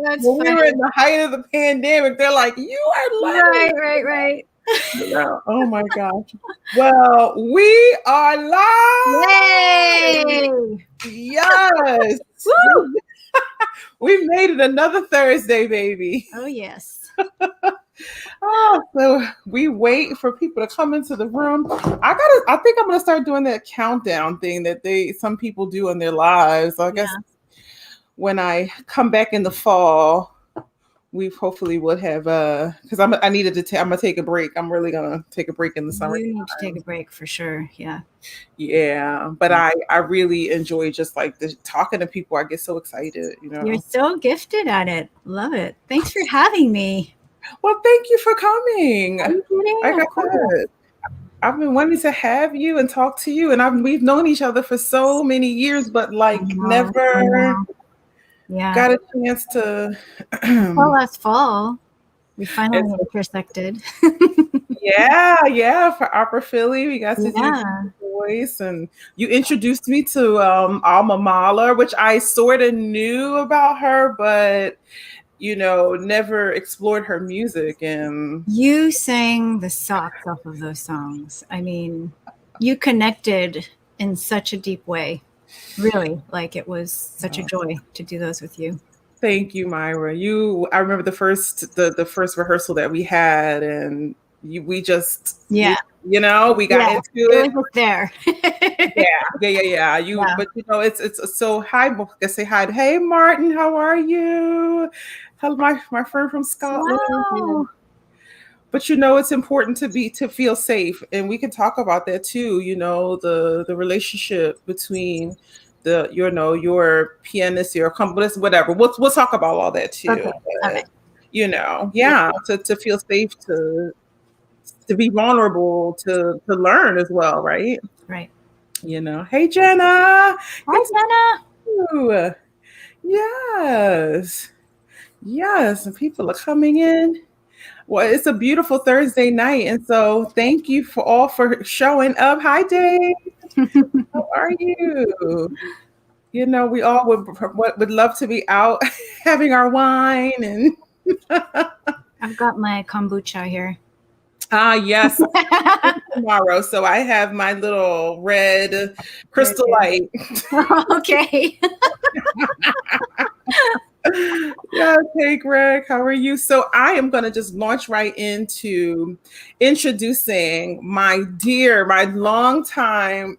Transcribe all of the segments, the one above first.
That's when we funny. were in the height of the pandemic, they're like, you are live. Right. Oh my gosh. Well, we are live. Yay! Yes. Woo! We made it another Thursday, baby. Oh, yes. So we wait for people to come into the room. I think I'm gonna start doing that countdown thing that some people do in their lives. I guess when I come back in the fall, we hopefully would have because I'm gonna take a break. I'm really gonna take a break in the summer. You need to take a break for sure. Yeah, but I really enjoy just like talking to people. I get so excited, You're so gifted at it. Love it. Thanks for having me. Well, thank you for coming. Are you kidding? Like I said, I've been wanting to have you and talk to you, and we've known each other for so many years, but like never got a chance to. Well, last fall, we finally intersected. Yeah, for Opera Philly, we got to do voice, and you introduced me to Alma Mahler, which I sort of knew about her, but never explored her music. And you sang the socks off of those songs. I mean, you connected in such a deep way. Really, like it was such a joy to do those with you. Thank you, Myra. I remember the first rehearsal that we had, and we just we got into it. It was there. Yeah. But it's so hi. I say hi. Hey, Martin, how are you? Hello, my friend from Scotland. Wow. But it's important to feel safe, and we can talk about that too. The relationship between your pianist, your accompanist, whatever. We'll talk about all that too. Okay. But, to feel safe, to be vulnerable, to learn as well, right? Right. Hey, Jenna. Hi, Jenna. Yes, and people are coming in. Well, it's a beautiful Thursday night, and so thank you for showing up. Hi, Dave. How are you? We all would love to be out having our wine, and I've got my kombucha here. Yes. Tomorrow, so I have my little red Crystal Light. Okay. Yeah, hey Greg, how are you? So I am going to just launch right into introducing my longtime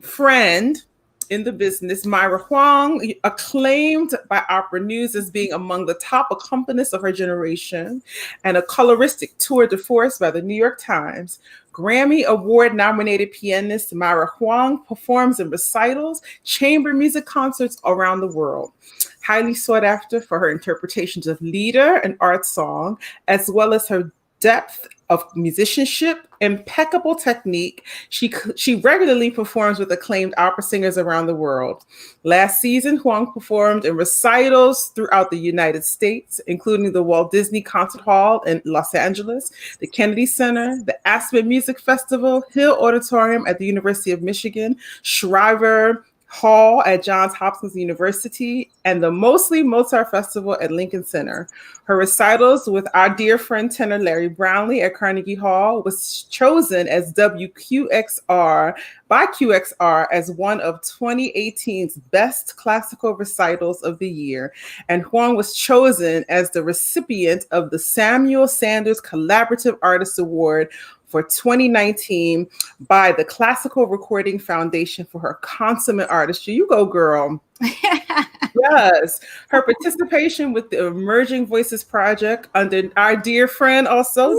friend in the business, Myra Huang, acclaimed by Opera News as being among the top accompanists of her generation, and a coloristic tour de force by the New York Times. Grammy Award-nominated pianist Myra Huang performs in recitals, chamber music concerts around the world. Highly sought after for her interpretations of lieder and art song, as well as her depth of musicianship, impeccable technique. She regularly performs with acclaimed opera singers around the world. Last season, Huang performed in recitals throughout the United States, including the Walt Disney Concert Hall in Los Angeles, the Kennedy Center, the Aspen Music Festival, Hill Auditorium at the University of Michigan, Shriver Hall at Johns Hopkins University, and the Mostly Mozart Festival at Lincoln Center. Her recitals with our dear friend tenor Larry Brownlee at Carnegie Hall was chosen as WQXR by QXR as one of 2018's best classical recitals of the year. And Huang was chosen as the recipient of the Samuel Sanders Collaborative Artist Award for 2019 by the Classical Recording Foundation for her consummate artistry. You go, girl. Yes. Her participation with the Emerging Voices Project under our dear friend also,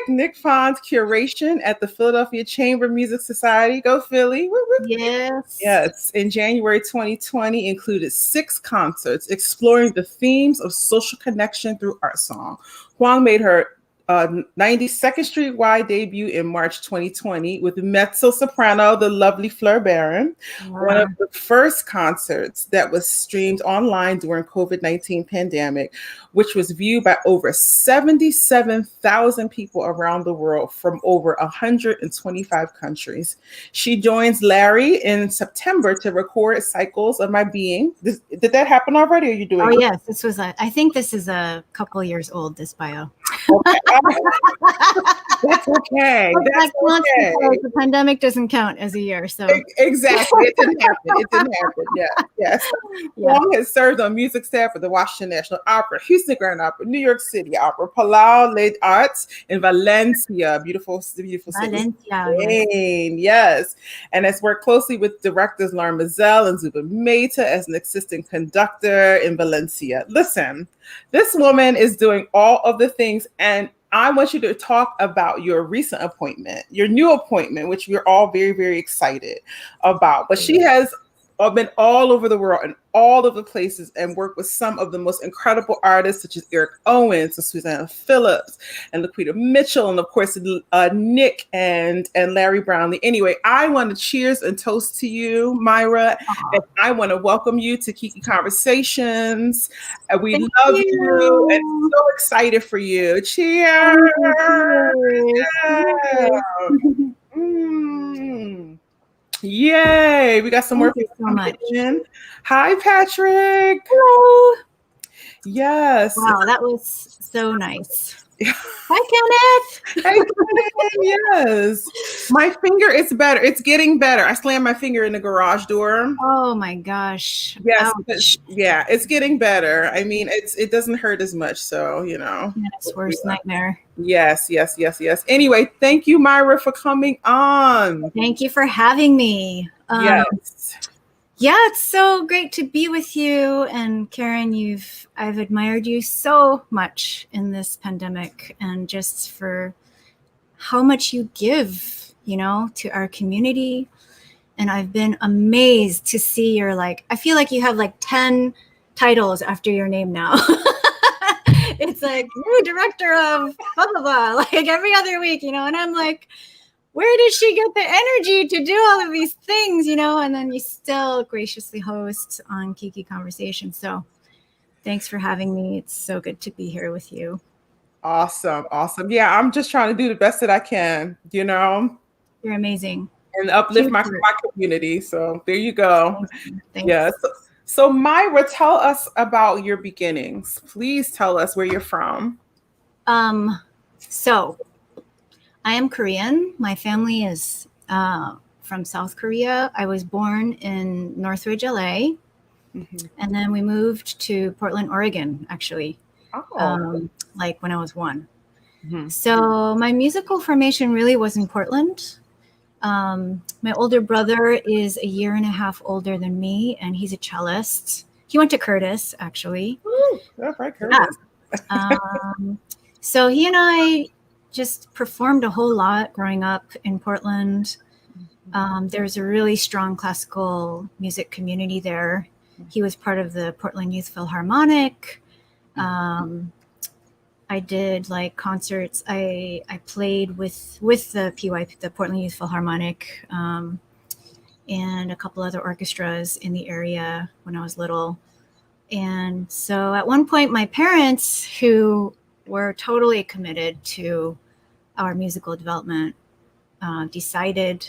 Nick Fon's curation at the Philadelphia Chamber Music Society. Go Philly. Yes. In January 2020 included 6 concerts exploring the themes of social connection through art song. Huang made her 92nd Street wide debut in March 2020 with mezzo soprano, the lovely Fleur Barron, one of the first concerts that was streamed online during COVID-19 pandemic, which was viewed by over 77,000 people around the world from over 125 countries. She joins Larry in September to record Cycles of My Being. Did that happen already? Or are you doing? Oh yes, this was I think this is a couple years old, this bio. Okay. That's okay. That's okay. The pandemic doesn't count as a year, so exactly. It didn't happen. It didn't happen. Yeah. Yes. Yeah. Huang has served on music staff for the Washington National Opera, Houston Grand Opera, New York City Opera, Palau Les Arts in Valencia, beautiful city. Spain. Yes. And has worked closely with directors Lauren Mazel and Zuba Mehta as an assistant conductor in Valencia. Listen, this woman is doing all of the things, and I want you to talk about your recent appointment, your new appointment, which we're all very, very excited about. But she has been all over the world and all of the places and worked with some of the most incredible artists, such as Eric Owens and Susanna Phillips and Laquita Mitchell, and of course, Nick and Larry Brownlee. Anyway, I want to cheers and toast to you, Myra. And I want to welcome you to Kiki Conversations. We love you and so excited for you. Cheers. Yay, we got some more people coming in. Hi, Patrick. Hello. Yes. Wow, that was so nice. Hi, Kenneth. Hey, Kenneth. Yes. My finger is better. It's getting better. I slammed my finger in the garage door. Oh my gosh. Yes. Yeah, it's getting better. I mean, it doesn't hurt as much. So, you know. That's worst nightmare. Yes. Anyway, thank you, Myra, for coming on. Thank you for having me. Yes. Yeah, it's so great to be with you. And Karen, I've admired you so much in this pandemic, and just for how much you give, to our community. And I've been amazed to see I feel like you have 10 titles after your name now. It's new director of blah, blah, blah, every other week, and I'm like, where does she get the energy to do all of these things, and then you still graciously host on Kiki Conversation. So thanks for having me. It's so good to be here with you. Awesome. Yeah, I'm just trying to do the best that I can, You're amazing. And uplift my community. So there you go. Thanks. Yes. So Myra, tell us about your beginnings. Please tell us where you're from. So I am Korean. My family is from South Korea. I was born in Northridge, LA. Mm-hmm. And then we moved to Portland, Oregon, actually, when I was 1. Mm-hmm. So my musical formation really was in Portland. My older brother is a year and a half older than me, and he's a cellist. He went to Curtis, actually. Ooh, that's right, Curtis. Yeah. So he and I just performed a whole lot growing up in Portland. There's a really strong classical music community there. He was part of the Portland Youth Philharmonic. I did concerts. I played with the PYP, the Portland Youth Philharmonic, and a couple other orchestras in the area when I was little. And so at one point, my parents, who were totally committed to our musical development, decided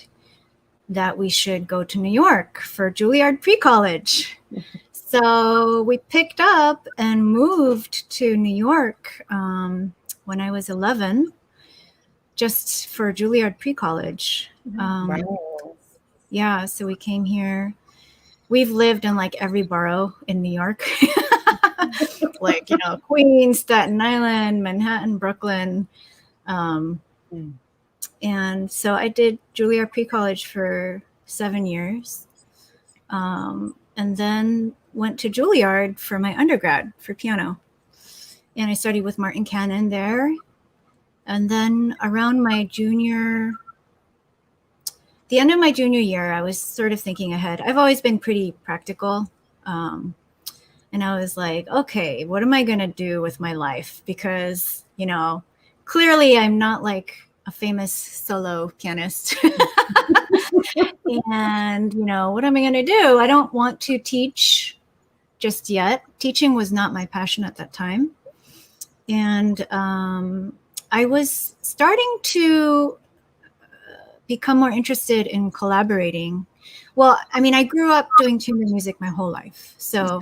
that we should go to New York for Juilliard pre-college. So we picked up and moved to New York when I was 11, just for Juilliard pre-college. Yeah, so we came here. We've lived in every borough in New York, Queens, Staten Island, Manhattan, Brooklyn. And so I did Juilliard pre-college for 7 years. And then went to Juilliard for my undergrad for piano. And I studied with Martin Cannon there. And then around the end of my junior year, I was sort of thinking ahead. I've always been pretty practical. And I was like, okay, what am I going to do with my life? Because, clearly I'm not like a famous solo pianist. And, what am I going to do? I don't want to teach just yet. Teaching was not my passion at that time. And I was starting to become more interested in collaborating. Well, I mean, I grew up doing chamber music my whole life. So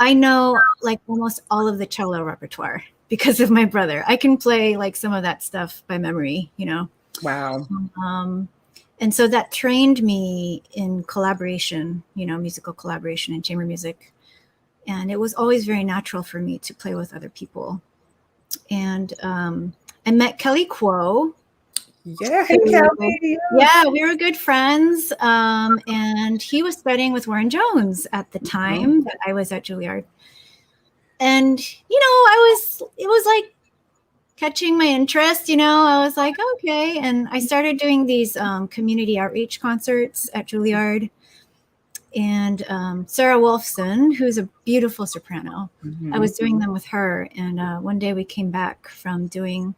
I know like almost all of the cello repertoire because of my brother. I can play like some of that stuff by memory, Wow. And so that trained me in collaboration, musical collaboration and chamber music. And it was always very natural for me to play with other people. And I met Kelly Kuo. Yeah, hey Kelly. Yeah, we were good friends. And he was studying with Warren Jones at the time that I was at Juilliard. And, it was like catching my interest, I was like, okay. And I started doing these community outreach concerts at Juilliard. And Sarah Wolfson, who's a beautiful soprano, I was doing them with her. And one day we came back from doing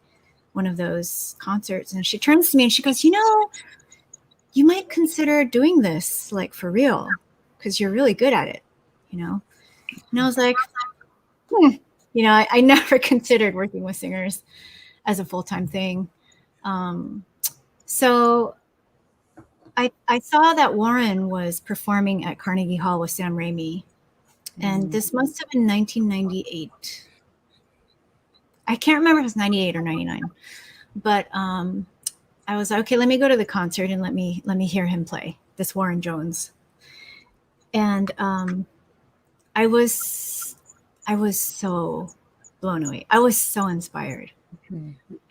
one of those concerts, and she turns to me and she goes, you might consider doing this like for real, because you're really good at it, And I was like, I never considered working with singers as a full-time thing. So I saw that Warren was performing at Carnegie Hall with Sam Raimi, and this must have been 1998. I can't remember if it was 98 or 99, but I was like, okay, let me go to the concert and let me hear him play this Warren Jones. And I was so blown away. I was so inspired.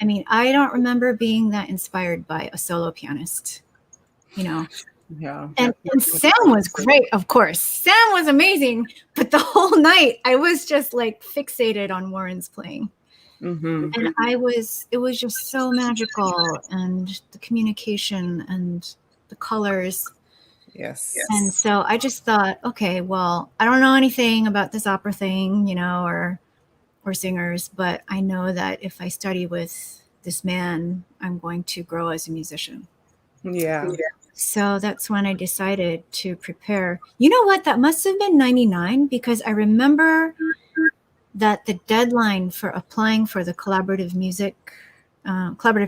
I mean, I don't remember being that inspired by a solo pianist, Yeah. And Sam was great, of course. Sam was amazing, but the whole night I was just like fixated on Warren's playing. And it was just so magical, and the communication and the colors. Yes. And so I just thought, okay, well, I don't know anything about this opera thing, or singers, but I know that if I study with this man, I'm going to grow as a musician. Yeah. So that's when I decided to prepare. You know what? That must have been 99, because I remember that the deadline for applying for the collaborative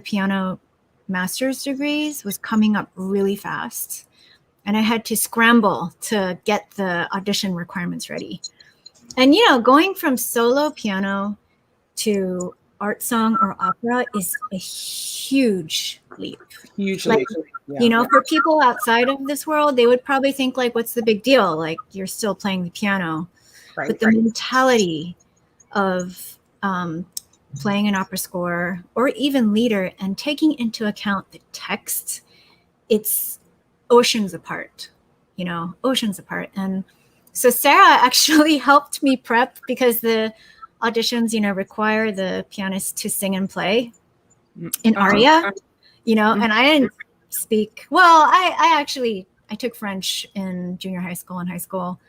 piano master's degrees was coming up really fast. And I had to scramble to get the audition requirements ready. And, going from solo piano to art song or opera is a huge leap. Hugely. For people outside of this world, they would probably think like, what's the big deal? Like, you're still playing the piano. Right, but the mentality of playing an opera score or even lieder and taking into account the text, it's oceans apart, oceans apart. And so Sarah actually helped me prep, because the auditions, require the pianist to sing and play in aria, and I didn't speak well. I took French in junior high school and high school,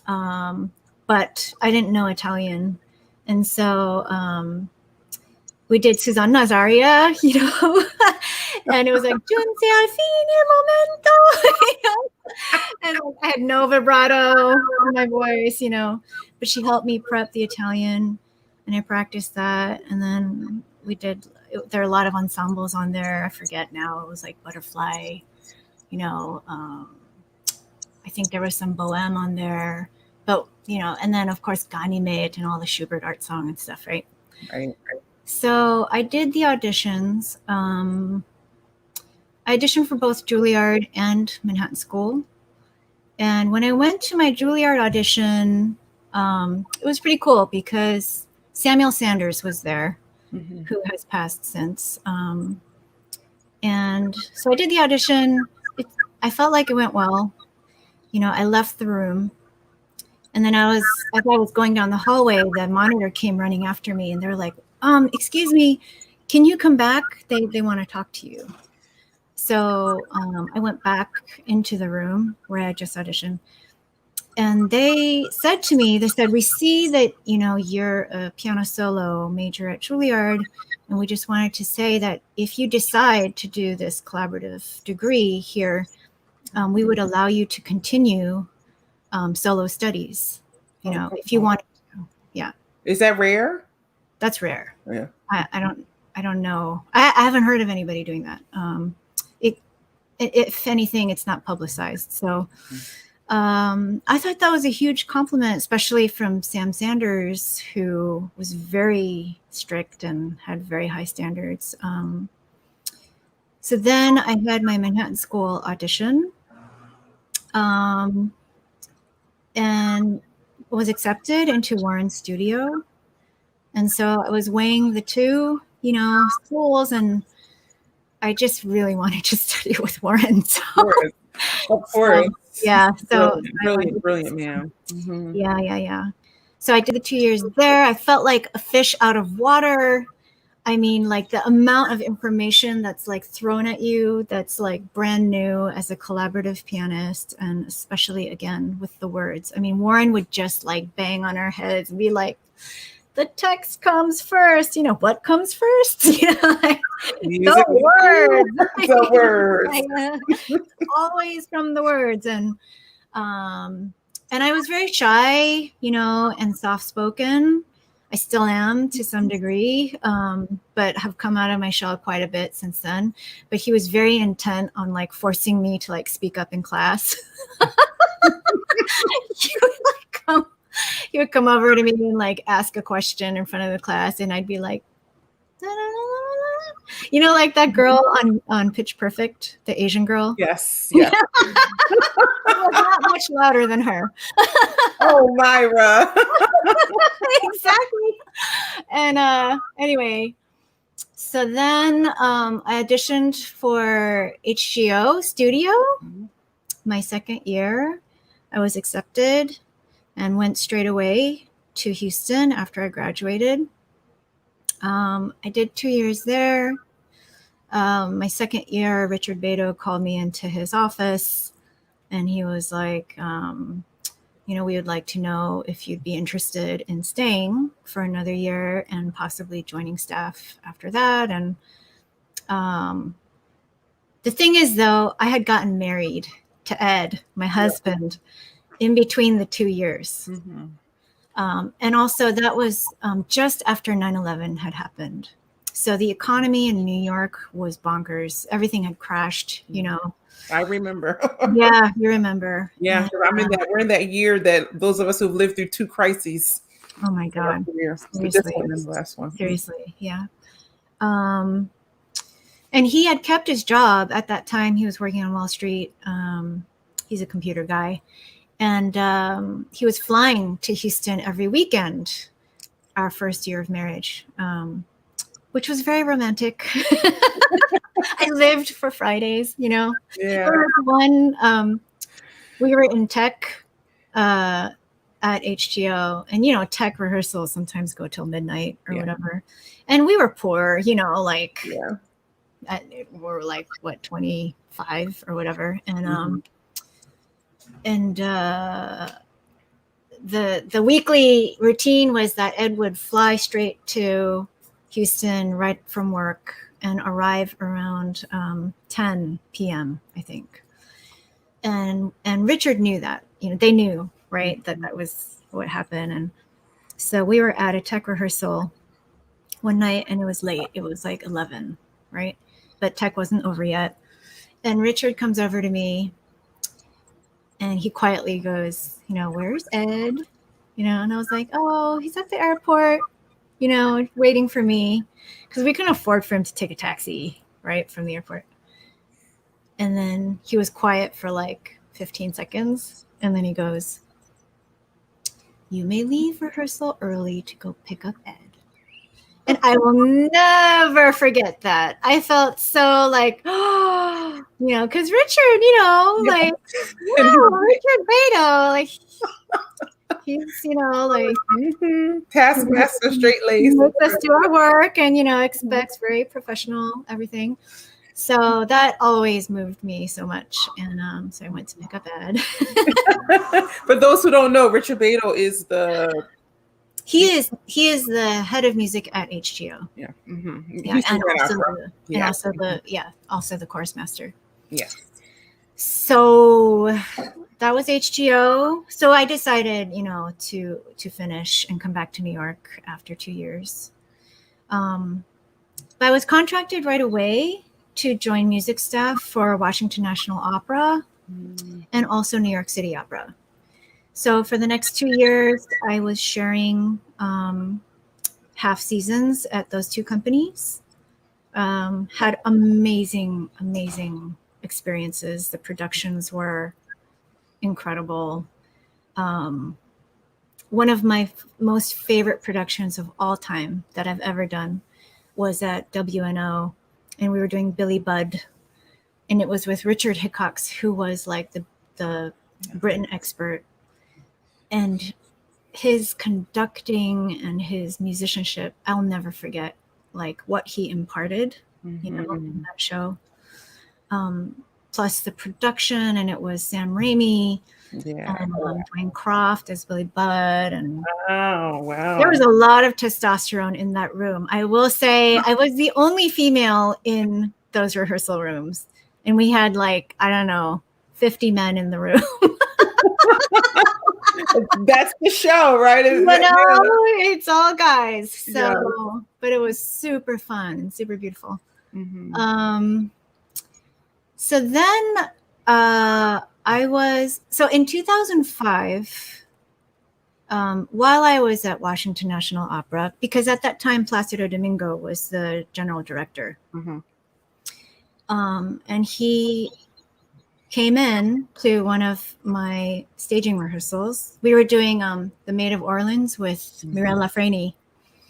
but I didn't know Italian. And so we did Susanna's aria, and it was like, Giunse al fine momento, and I had no vibrato in my voice, but she helped me prep the Italian, and I practiced that. And then there are a lot of ensembles on there. I forget now. It was like Butterfly, I think there was some Bohème on there, but, and then of course Ganymede and all the Schubert art song and stuff, right? Right. So I did the auditions. I auditioned for both Juilliard and Manhattan School. And when I went to my Juilliard audition, it was pretty cool because Samuel Sanders was there, who has passed since. And so I did the audition. I felt like it went well. I left the room. And then as I was going down the hallway, the monitor came running after me, and they're like, excuse me, can you come back? They want to talk to you. So I went back into the room where I just auditioned. And they said to me, they said, we see that, you're a piano solo major at Juilliard. And we just wanted to say that if you decide to do this collaborative degree here, we would allow you to continue solo studies, if you want to. Yeah. Is that rare? That's rare. Yeah. I don't know. I haven't heard of anybody doing that. If anything, it's not publicized. So I thought that was a huge compliment, especially from Sam Sanders, who was very strict and had very high standards. So then I had my Manhattan School audition and was accepted into Warren's studio. And so I was weighing the two, schools, and I just really wanted to study with Warren. So, of course. Yeah. So brilliant, man. Mm-hmm. Yeah. So I did the 2 years there. I felt like a fish out of water. I mean, like the amount of information that's like thrown at you, that's like brand new as a collaborative pianist, and especially again with the words. I mean, Warren would just like bang on our heads and be like, the text comes first. What comes first? Like, the words. The words. Always from the words. And I was very shy, and soft-spoken. I still am to some degree, but have come out of my shell quite a bit since then. But he was very intent on like forcing me to like speak up in class. He would come over to me and like ask a question in front of the class, and I'd be like, like that girl on Pitch Perfect, the Asian girl. Yes. Yeah. Was not much louder than her. Oh, Myra. Exactly. And anyway, so then I auditioned for HGO Studio. My second year, I was accepted and went straight away to Houston after I graduated. I did 2 years there. My second year, Richard Beto called me into his office, and he was like, we would like to know if you'd be interested in staying for another year and possibly joining staff after that. And the thing is, though, I had gotten married to Ed, my husband, in between the 2 years. Mm-hmm. And also that was just after 9/11 had happened. So the economy in New York was bonkers. Everything had crashed, I remember. Yeah, you remember. Yeah, and, we're in that year that those of us who've lived through two crises. Oh my God. Seriously. The last one. Seriously, yeah. And he had kept his job at that time. He was working on Wall Street. He's a computer guy. And he was flying to Houston every weekend, our first year of marriage, which was very romantic. I lived for Fridays, Yeah. There was one, we were in tech at HGO, and, tech rehearsals sometimes go till midnight or whatever. And we were poor, we're like, 25 or whatever. And, the weekly routine was that Ed would fly straight to Houston right from work and arrive around 10 p.m. I think. And Richard knew that, they knew, right, that was what happened. And so we were at a tech rehearsal one night, and it was late. It was like 11, right? But tech wasn't over yet. And Richard comes over to me, and he quietly goes, where's Ed? And I was like, oh, he's at the airport, waiting for me, because we couldn't afford for him to take a taxi, right, from the airport. And then he was quiet for like 15 seconds. And then he goes, you may leave rehearsal early to go pick up Ed. And I will never forget that. I felt so like, because Richard, like, Richard Beto, like, he's, like, taskmaster, straight laced. Makes us do our work and, expects very professional everything. So that always moved me so much. And so I went to pick up ed. For those who don't know, Richard Beto is He is the head of music at HGO. Yeah. Mm-hmm. Yeah, and also the chorus master. Yes. So that was HGO. So I decided, to finish and come back to New York after 2 years. But I was contracted right away to join music staff for Washington National Opera and also New York City Opera. So for the next 2 years, I was sharing half seasons at those two companies. Had amazing experiences. The productions were incredible. One of my most favorite productions of all time that I've ever done was at WNO, and we were doing Billy Budd, and it was with Richard Hickox, who was like the Britain expert, and his conducting and his musicianship, I'll never forget, like what he imparted, in that show. Plus the production, and it was Sam Raimi and Dwayne Croft as Billy Budd, and wow, there was a lot of testosterone in that room. I will say I was the only female in those rehearsal rooms, and we had 50 men in the room. That's the show, right? It's all guys. So, but it was super fun and super beautiful. So then in 2005, while I was at Washington National Opera, because at that time Placido Domingo was the general director, and he came in to one of my staging rehearsals. We were doing The Maid of Orleans with Myra Huang.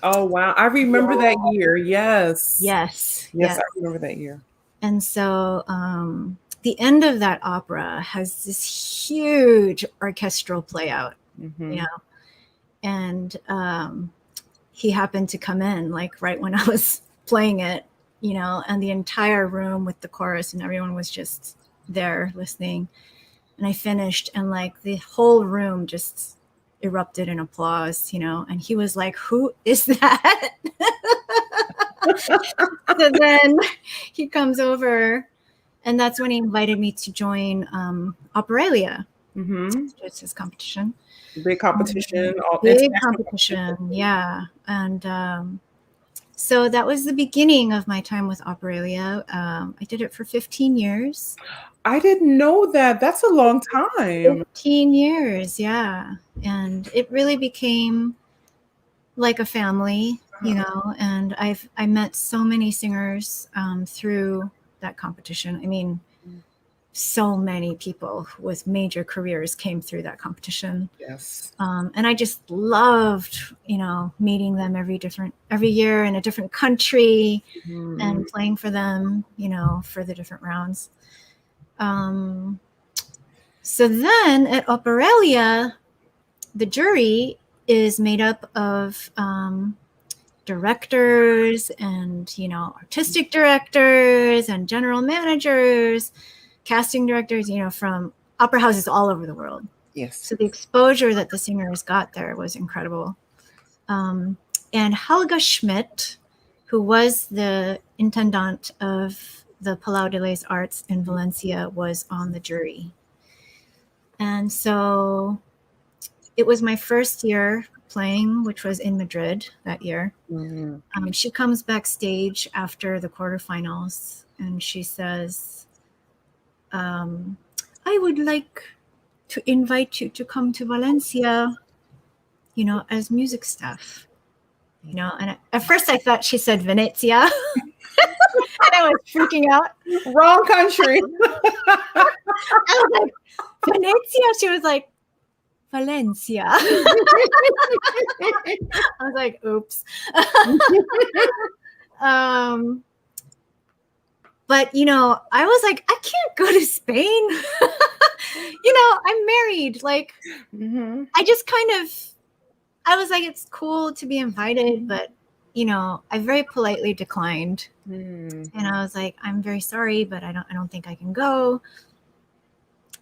Oh, wow. I remember that year. Yes, I remember that year. And so the end of that opera has this huge orchestral play out, and he happened to come in right when I was playing it, and the entire room with the chorus and everyone was just there listening. And I finished, and the whole room just erupted in applause, and he was like, "Who is that?" So then he comes over, and that's when he invited me to join Operalia. It's his competition. Big competition. Big competition, yeah. And so that was the beginning of my time with Operalia. I did it for 15 years. I didn't know that. That's a long time. 15 years, yeah. And it really became like a family, and I met so many singers through that competition. I mean, so many people with major careers came through that competition. Yes. And I just loved, meeting them every year in a different country and playing for them, for the different rounds. So then at Operalia, the jury is made up of directors and, artistic directors and general managers, casting directors, from opera houses all over the world. Yes. So the exposure that the singers got there was incredible. And Helga Schmidt, who was the intendant of the Palau de les Arts in Valencia, was on the jury. And so it was my first year playing, which was in Madrid that year. She comes backstage after the quarterfinals, and she says, "I would like to invite you to come to Valencia, as music staff." And at first I thought she said Venezia. And I was freaking out. Wrong country. I was like, Venezia? She was like, Valencia. I was like, oops. But, I was like, I can't go to Spain. I'm married. I just I was like, it's cool to be invited, but I very politely declined. Mm. And I was like, I'm very sorry, but I don't think I can go.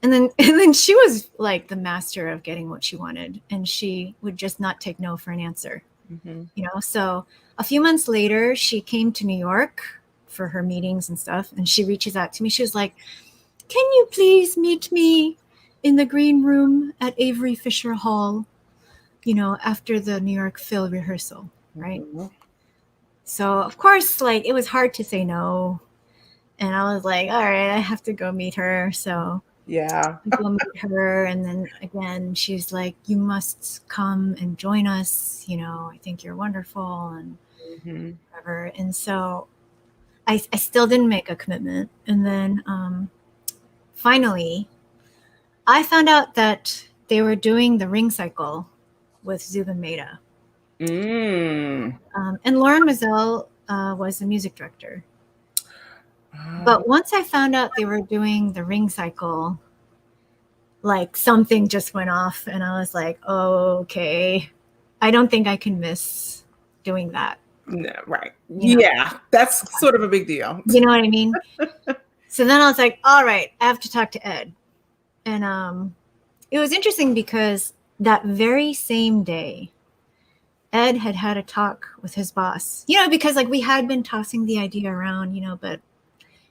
And then she was like the master of getting what she wanted, and she would just not take no for an answer. So a few months later, she came to New York for her meetings and stuff, and she reaches out to me. She was like, can you please meet me in the green room at Avery Fisher Hall, after the New York Phil rehearsal, right? So of course, like, it was hard to say no. And I was like, all right, I have to go meet her. So Yeah. I go meet her. And then again, she's like, you must come and join us. I think you're wonderful and whatever. And so I still didn't make a commitment. And then finally, I found out that they were doing the ring cycle with Zubin Mehta. And Lauren Mazel was the music director. But once I found out they were doing the ring cycle, like, something just went off, and I was like, oh, okay, I don't think I can miss doing that. No, right. Yeah, that's sort of a big deal. You know what I mean? So then I was like, all right, I have to talk to Ed. And it was interesting because that very same day, Ed had a talk with his boss, because like we had been tossing the idea around,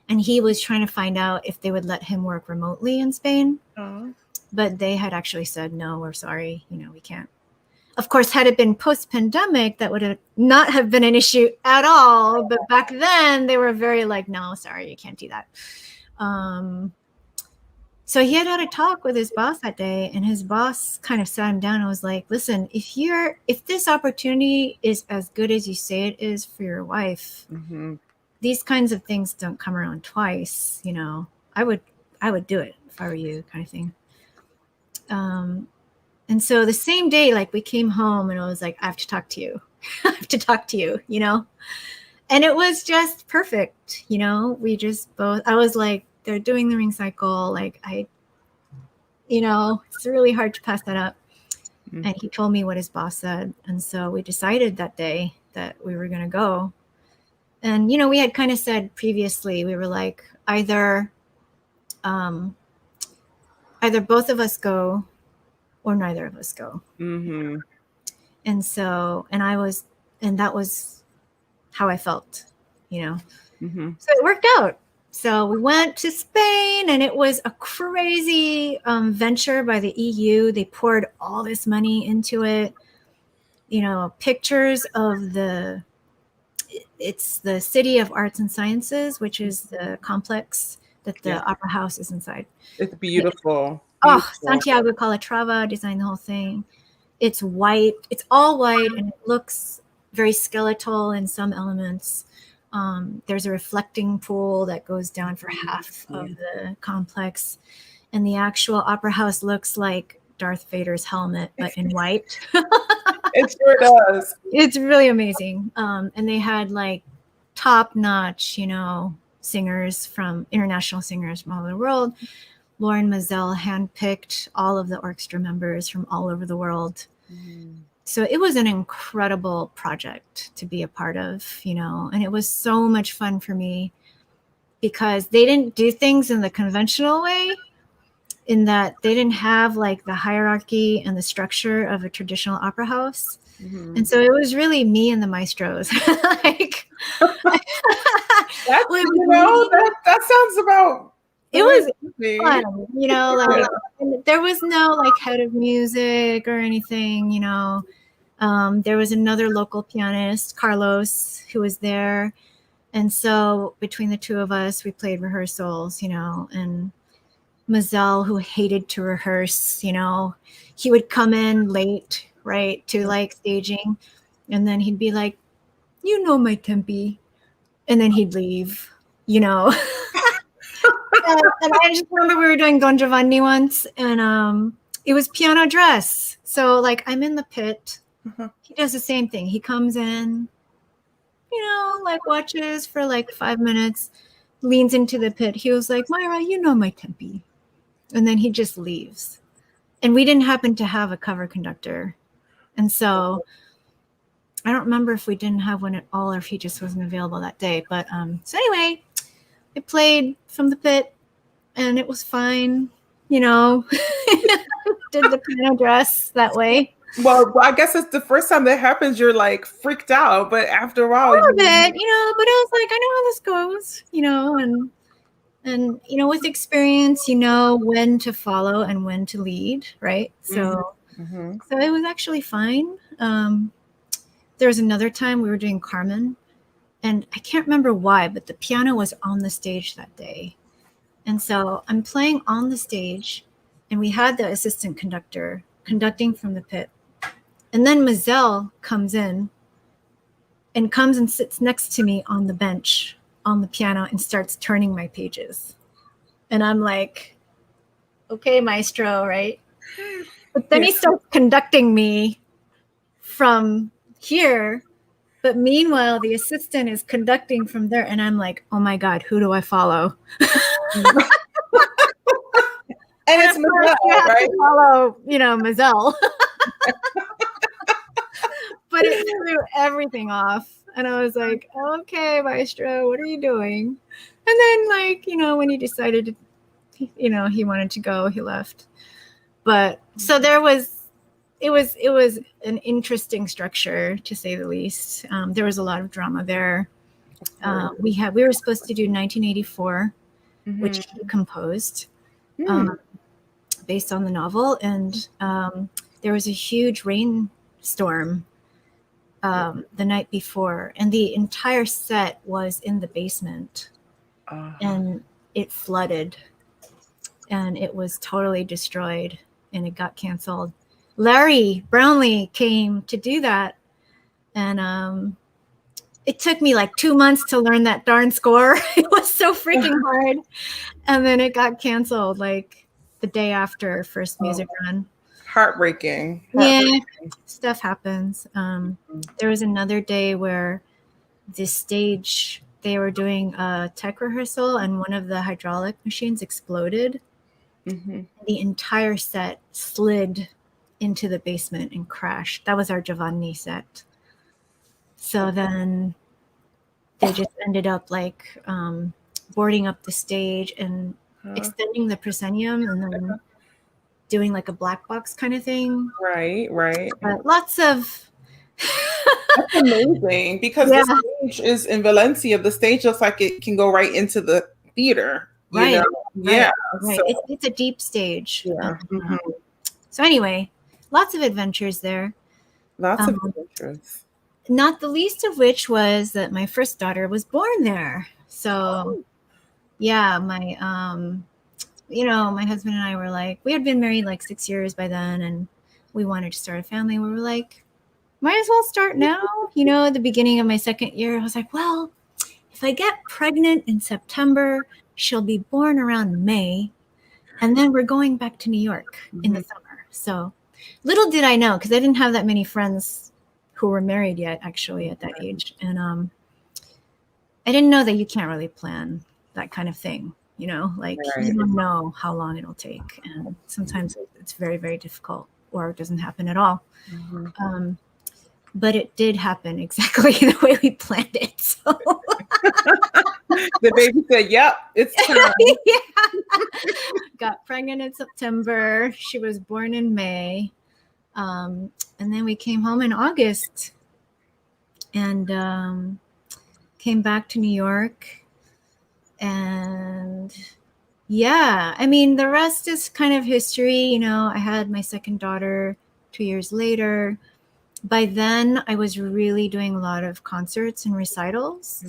and he was trying to find out if they would let him work remotely in Spain. But they had actually said, no, we're sorry, we can't. Of course, had it been post-pandemic, that would not have been an issue at all. But back then, they were very like, no, sorry, you can't do that. So he had a talk with his boss that day, and his boss kind of sat him down and was like, listen, if this opportunity is as good as you say it is for your wife, these kinds of things don't come around twice. I would do it if I were you, kind of thing. And so the same day, like, we came home and I was like, I have to talk to you. I have to talk to you, And it was just perfect. We just both, I was like, they're doing the ring cycle. Like, it's really hard to pass that up. And he told me what his boss said. And so we decided that day that we were going to go. And, we had kind of said previously, we were like, either both of us go or neither of us go. And so, and that was how I felt, So it worked out. So we went to Spain, and it was a crazy venture by the EU. They poured all this money into it. Pictures of it's the City of Arts and Sciences, which is the complex that the opera house is inside. It's beautiful. Santiago Calatrava designed the whole thing. It's white. It's all white, and it looks very skeletal in some elements. There's a reflecting pool that goes down for half of the complex. And the actual opera house looks like Darth Vader's helmet, but in white. It sure does. It's really amazing. And they had like top-notch, singers international singers from all over the world. Lauren Mazel handpicked all of the orchestra members from all over the world. So it was an incredible project to be a part of, and it was so much fun for me because they didn't do things in the conventional way, in that they didn't have like the hierarchy and the structure of a traditional opera house. And so it was really me and the maestros. Like, that sounds about. It was fun, like, there was no like head of music or anything, there was another local pianist, Carlos, who was there. And so between the two of us, we played rehearsals, and Mazel, who hated to rehearse, he would come in late, right, to like staging. And then he'd be like, my tempi. And then he'd leave, And I just remember we were doing Don Giovanni once, and it was piano dress. So like, I'm in the pit. He does the same thing. He comes in, like watches for like 5 minutes, leans into the pit. He was like, Myra, my tempi. And then he just leaves. And we didn't happen to have a cover conductor. And so I don't remember if we didn't have one at all or if he just wasn't available that day. But so anyway, I played from the pit and it was fine. You know, did the piano dress that way. Well, I guess it's the first time that happens. You're like freaked out, but after a A while, little bit, you know, but I was like, I know how this goes, you know, and you know, with experience, you know when to follow and when to lead, right? So mm-hmm. so it was actually fine. There was another time we were doing Carmen, and I can't remember why, but the piano was on the stage that day. And so I'm playing on the stage, and we had the assistant conductor conducting from the pit. And then Mazel comes in and comes and sits next to me on the bench on the piano and starts turning my pages. And I'm like, okay, maestro, right? But then he starts conducting me from here. But meanwhile, the assistant is conducting from there. And I'm like, oh my God, who do I follow? And it's Mazel, you have right? to follow, you know, Mazel. But it threw everything off. And I was like, okay, maestro, what are you doing? And then, like, you know, when he decided to, you know, he wanted to go, he left. But so it was an interesting structure, to say the least. There was a lot of drama there. We were supposed to do 1984, which he composed based on the novel, and there was a huge rainstorm the night before, and the entire set was in the basement, and it flooded, and it was totally destroyed, and it got canceled. Larry Brownlee came to do that, and it took me like 2 months to learn that darn score. It was so freaking hard. And then it got canceled like the day after first music run. Heartbreaking. Yeah, stuff happens. There was another day where the stage, they were doing a tech rehearsal and one of the hydraulic machines exploded. The entire set slid into the basement and crashed. That was our Giovanni set. So then they just ended up like boarding up the stage and extending the proscenium and then doing like a black box kind of thing. Right. But lots of That's amazing because the stage is in Valencia. The stage looks like it can go right into the theater. You know? Yeah. Right. So, It's a deep stage. yeah. So anyway, lots of adventures there. Lots of adventures. Not the least of which was that my first daughter was born there. So yeah, my my husband and I were like, we had been married like 6 years by then, and we wanted to start a family. We were like, might as well start now. You know, at the beginning of my second year, I was like, well, if I get pregnant in September, she'll be born around May, and then we're going back to New York in the summer. So little did I know, because I didn't have that many friends who were married yet, actually, at that age. And I didn't know that you can't really plan that kind of thing. You know, like you don't know how long it'll take. And sometimes it's very, very difficult, or it doesn't happen at all. But it did happen exactly the way we planned it. So the baby said, yep, it's time. Got pregnant in September. She was born in May. And then we came home in August and came back to New York. And yeah, I mean, the rest is kind of history. You know, I had my second daughter 2 years later. By then, I was really doing a lot of concerts and recitals.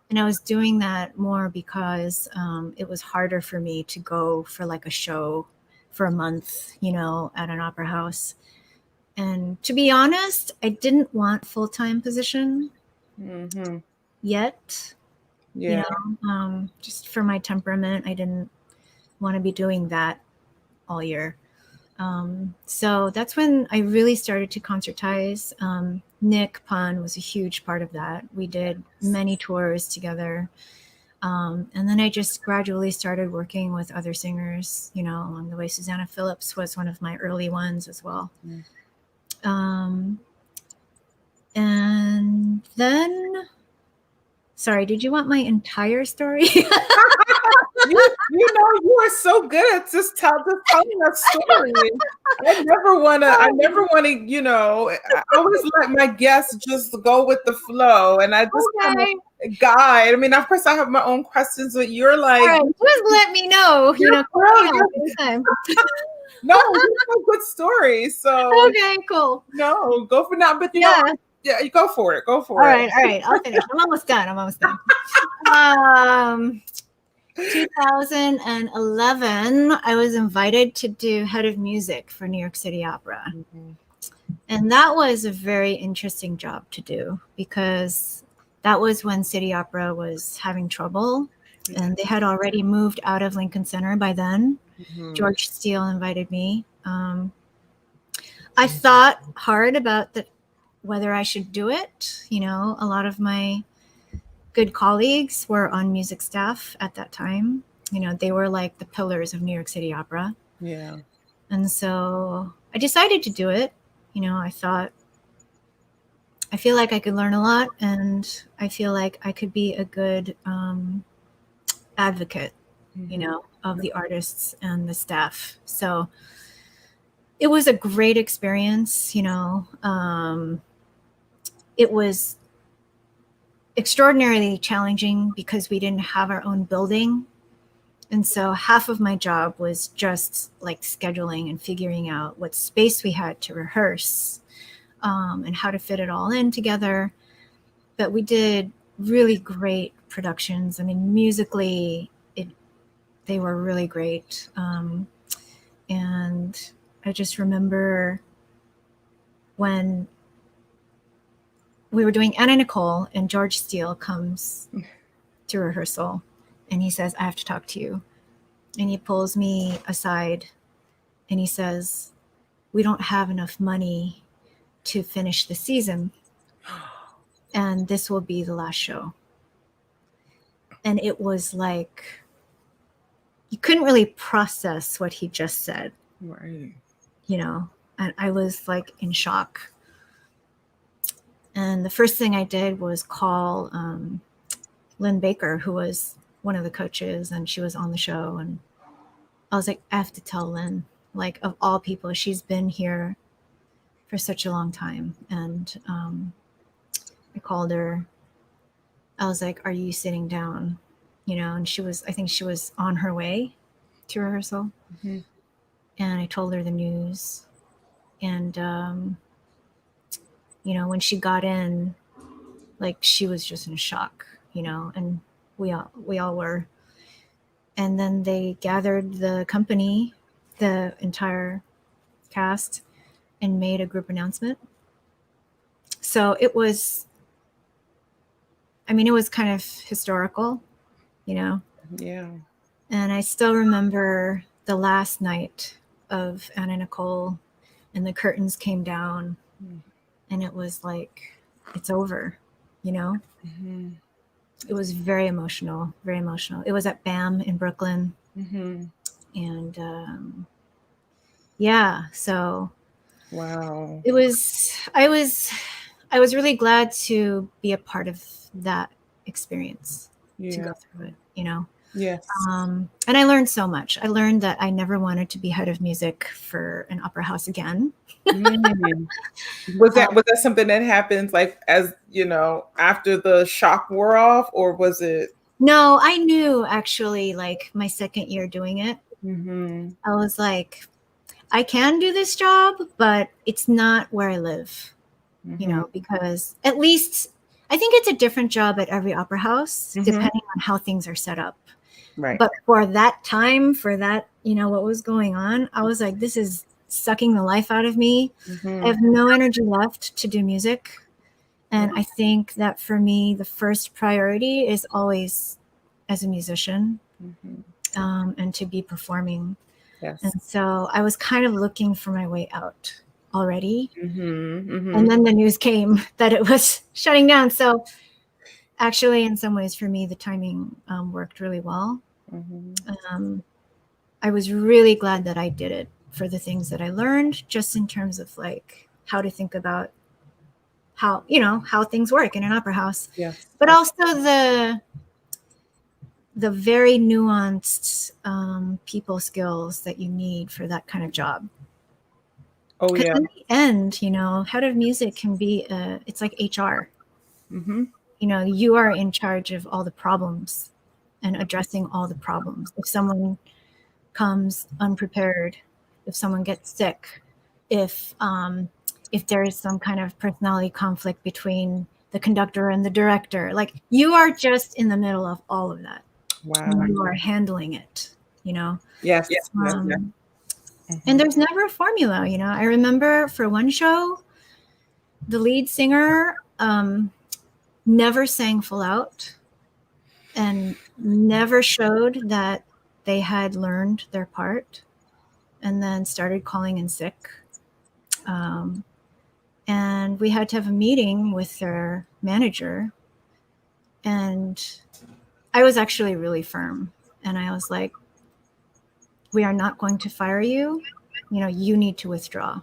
And I was doing that more because it was harder for me to go for like a show for a month, you know, at an opera house. And to be honest, I didn't want full-time position yet. Yeah. You know, just for my temperament, I didn't want to be doing that all year. So that's when I really started to concertize. Nick Pun was a huge part of that. We did many tours together. And then I just gradually started working with other singers, you know, along the way. Susanna Phillips was one of my early ones as well. And Sorry, did you want my entire story? You are so good at just telling a story. I never want to, I always let my guests just go with the flow, and I just kind Okay. of guide. I mean, of course I have my own questions, but you're like, All right, just let me know, anytime. no, you have a good story. So Okay, cool. no, go for now. But Yeah. Yeah, you go for it. Go for All it. right. I'll finish. I'm almost done. 2011, I was invited to do head of music for New York City Opera. Mm-hmm. And that was a very interesting job to do because that was when City Opera was having trouble. Yeah. And they had already moved out of Lincoln Center by then. Mm-hmm. George Steele invited me. I thought hard about whether I should do it. A lot of my good colleagues were on music staff at that time. They were like the pillars of New York City Opera. Yeah. And so I decided to do it. I thought, I feel like I could learn a lot, and I feel like I could be a good advocate, of the artists and the staff. So it was a great experience. It was extraordinarily challenging because we didn't have our own building. And so half of my job was just like scheduling and figuring out what space we had to rehearse, and how to fit it all in together. But we did really great productions. I mean, musically, they were really great. And I just remember when we were doing Anna Nicole and George Steele comes to rehearsal and he says, I have to talk to you. And he pulls me aside and he says, we don't have enough money to finish the season. And this will be the last show. And it was like, you couldn't really process what he just said. Right. And I was like in shock. And the first thing I did was call Lynn Baker, who was one of the coaches, and she was on the show. And I was like, I have to tell Lynn, like, of all people, she's been here for such a long time. And I called her. I was like, are you sitting down? And I think she was on her way to rehearsal. Mm-hmm. And I told her the news. And, when she got in, like, she was just in shock, and we all were. And then they gathered the company, the entire cast, and made a group announcement. So it was kind of historical, Yeah. And I still remember the last night of Anna Nicole, and the curtains came down, and it was like, it's over, Mm-hmm. It was very emotional, very emotional. It was at BAM in Brooklyn. Mm-hmm. And yeah, so Wow. I was really glad to be a part of that experience, to go through it, Yes. And I learned so much. I learned that I never wanted to be head of music for an opera house again. Was that something that happens like, as after the shock wore off, or was it? No, I knew actually, like, my second year doing it. Mm-hmm. I was like, I can do this job, but it's not where I live, because at least I think it's a different job at every opera house, depending on how things are set up. Right. But for that time, for that, what was going on, I was like, this is sucking the life out of me. I have no energy left to do music. And I think that for me, the first priority is always as a musician, and to be performing. Yes. And so I was kind of looking for my way out already. Mm-hmm. And then the news came that it was shutting down. So actually, in some ways, for me, the timing worked really well. I was really glad that I did it for the things that I learned, just in terms of like how to think about how, you know, how things work in an opera house. Yes. But also the very nuanced people skills that you need for that kind of job. Oh Because yeah. in the end, you know, head of music can be it's like HR. Mm-hmm. You know, you are in charge of all the problems and addressing all the problems. If someone comes unprepared, if someone gets sick, if there is some kind of personality conflict between the conductor and the director, like you are just in the middle of all of that. Wow. You are handling it, you know. Yes. And there's never a formula, you know. I remember for one show, the lead singer never sang full out and never showed that they had learned their part, and then started calling in sick. And we had to have a meeting with their manager. And I was actually really firm. And I was like, we are not going to fire you. You know, you need to withdraw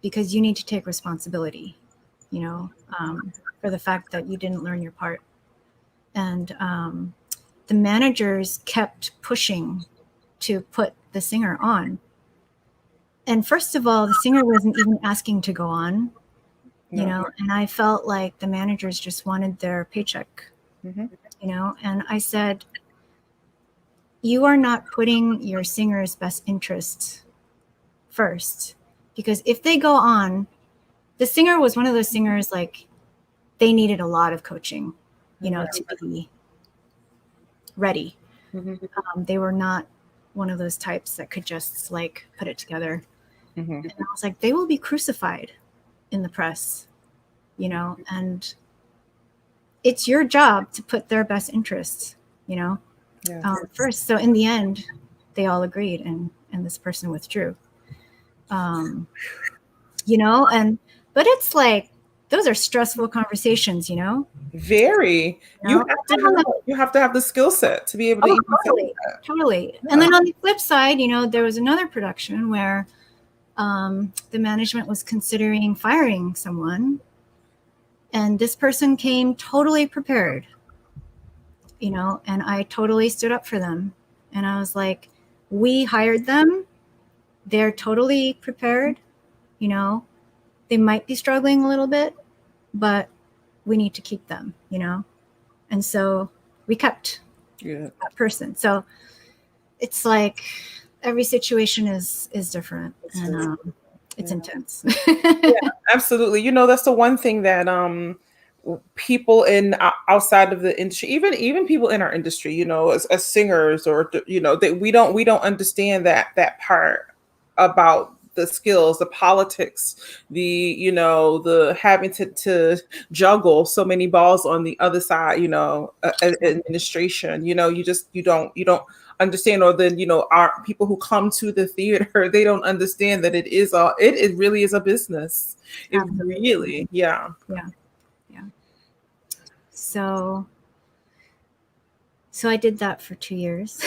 because you need to take responsibility, you know, for the fact that you didn't learn your part. And the managers kept pushing to put the singer on. And first of all, the singer wasn't even asking to go on, you know, and I felt like the managers just wanted their paycheck, you know, and I said, you are not putting your singer's best interests first, because if they go on, the singer was one of those singers, like they needed a lot of coaching, you know, to be ready. They were not one of those types that could just like put it together. And I was like, they will be crucified in the press, you know, and it's your job to put their best interests, you know, first. So in the end, they all agreed, and this person withdrew. You know, but it's like those are stressful conversations, you know. Very. You have to have the skill set to be able to totally. Yeah. And then on the flip side, you know, there was another production where the management was considering firing someone, and this person came totally prepared, you know, and I totally stood up for them. And I was like, we hired them. They're totally prepared, you know. They might be struggling a little bit, but we need to keep them, you know. And so we kept that person. So it's like every situation is different, and it's intense. Yeah, absolutely. You know, that's the one thing that people in outside of the industry, even people in our industry, you know, as singers, or you know, that we don't understand that part about the skills, the politics, the, you know, the having to juggle so many balls on the other side, you know, administration, you know, you don't understand. Or then, you know, our people who come to the theater, they don't understand that it really is a business. It really, yeah. So I did that for 2 years.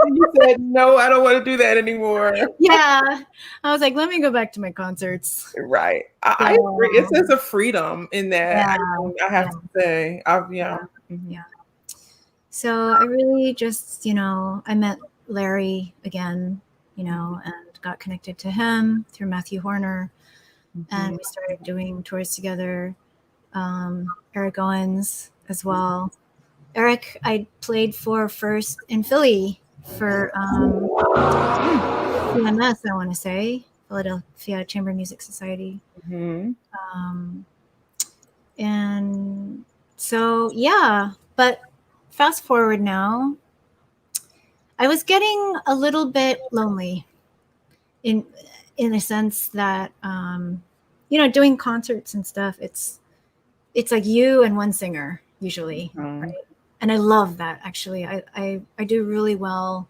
And you said, no, I don't want to do that anymore. Yeah. I was like, let me go back to my concerts. Right. I agree. It's a freedom in that. I have to say. Yeah. So I really just, you know, I met Larry again, you know, and got connected to him through Matthew Horner. And we started doing tours together. Eric Owens as well. Eric, I played for first in Philly for CMS, I want to say, Philadelphia Chamber Music Society. And so, yeah, but fast forward now, I was getting a little bit lonely in a sense that, you know, doing concerts and stuff, it's like you and one singer usually, right? And I love that, actually. I do really well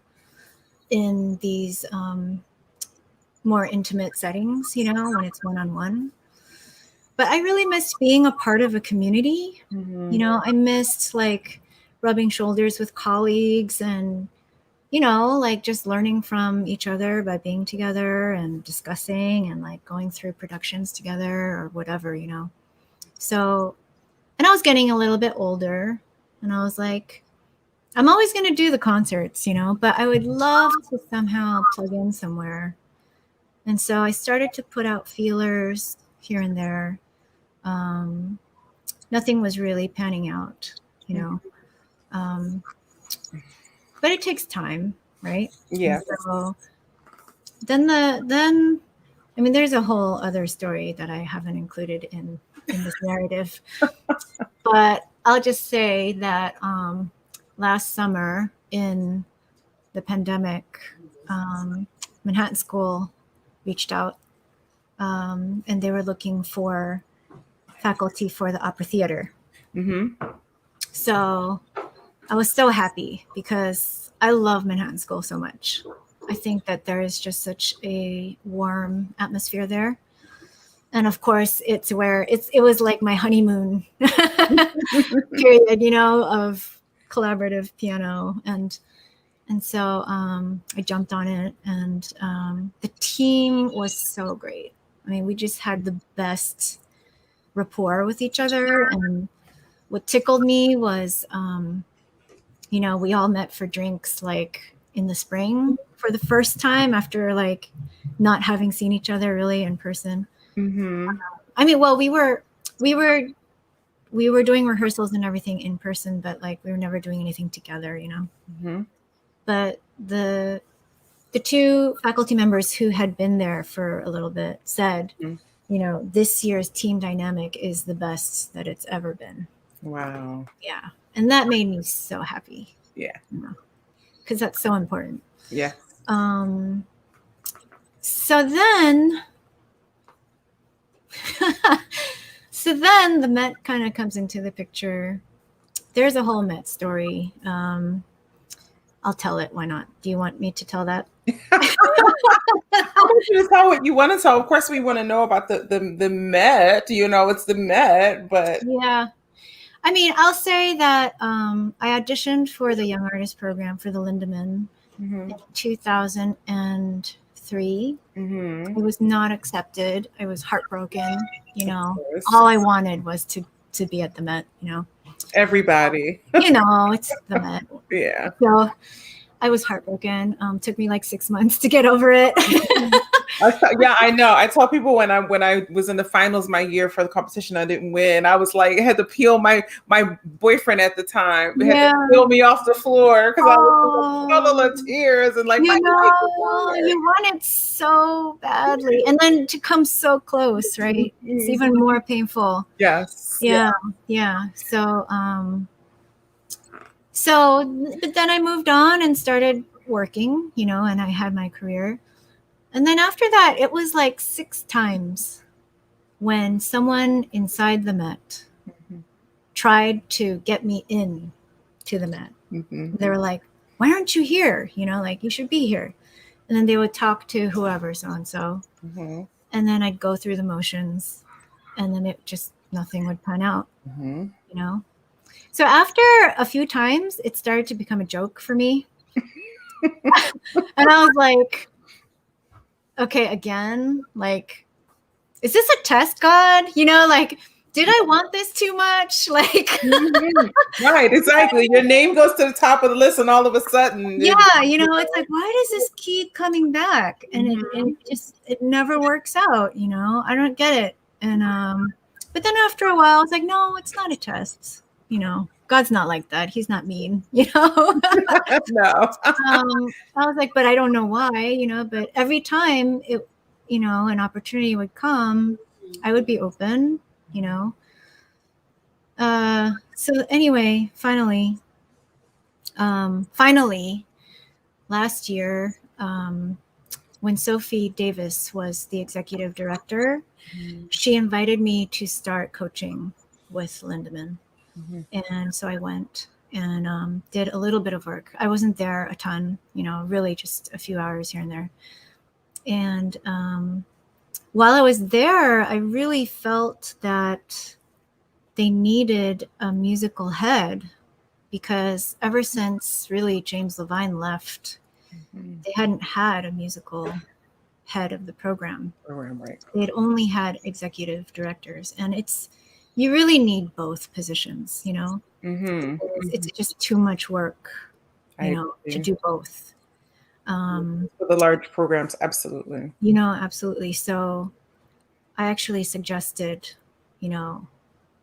in these more intimate settings, you know, when it's one-on-one. But I really missed being a part of a community. You know, I missed like rubbing shoulders with colleagues and like just learning from each other by being together and discussing and like going through productions together or whatever, So, and I was getting a little bit older, and I was like, I'm always going to do the concerts, but I would love to somehow plug in somewhere. And so I started to put out feelers here and there. Nothing was really panning out, but it takes time, right? Yeah. And so then there's a whole other story that I haven't included in this narrative, but I'll just say that last summer in the pandemic, Manhattan School reached out, and they were looking for faculty for the opera theater. Mm-hmm. So I was so happy because I love Manhattan School so much. I think that there is just such a warm atmosphere there. And of course, it was like my honeymoon period, of collaborative piano. And so I jumped on it, and the team was so great. I mean, we just had the best rapport with each other. And what tickled me was, we all met for drinks like in the spring for the first time after like not having seen each other really in person. Mm-hmm. Well, we were doing rehearsals and everything in person, but like we were never doing anything together, Mm-hmm. But the two faculty members who had been there for a little bit said, this year's team dynamic is the best that it's ever been. Wow. Yeah. And that made me so happy. Yeah. Because that's so important. Yeah. So then the Met kind of comes into the picture. There's a whole Met story. I'll tell it. Why not? Do you want me to tell that? I want you to tell what you want to tell. Of course, we want to know about the Met. It's the Met, but yeah. I'll say that I auditioned for the Young Artist Program for the Lindemann in 2003. Mm-hmm. I was not accepted. I was heartbroken. All I wanted was to be at the Met. Everybody. It's the Met. Yeah. So I was heartbroken. Took me like 6 months to get over it. Yeah, I know. I told people when I was in the finals my year for the competition, I didn't win. I was like, I had to peel my boyfriend at the time. They had to peel me off the floor because I was full of tears and like, you want it so badly, and then to come so close, right? It's even more painful. Yes. Yeah. So, but then I moved on and started working, and I had my career. And then after that, it was like 6 times when someone inside the Met tried to get me in to the Met. Mm-hmm. They were like, why aren't you here? Like you should be here. And then they would talk to whoever, so-and-so. Mm-hmm. And then I'd go through the motions, and then nothing would pan out, So after a few times, it started to become a joke for me. And I was like, okay, again, like, is this a test, God? Like, did I want this too much? Like, mm-hmm. Right, exactly. Your name goes to the top of the list, and all of a sudden, yeah, it's like, why does this keep coming back? And it never works out. I don't get it. And but then after a while, I was like, no, it's not a test. God's not like that. He's not mean. No. I was like, but I don't know why. But every time an opportunity would come, I would be open. So anyway, finally, last year, when Sophie Davis was the executive director, she invited me to start coaching with Lindemann. And so I went and did a little bit of work. I wasn't there a ton, really just a few hours here and there. And while I was there, I really felt that they needed a musical head, because ever since really James Levine left, They hadn't had a musical head of the program. Right. They'd only had executive directors, and you really need both positions, you know. It's just too much work, you know, to do both. For the large programs, absolutely. You know, absolutely. So I actually suggested, you know,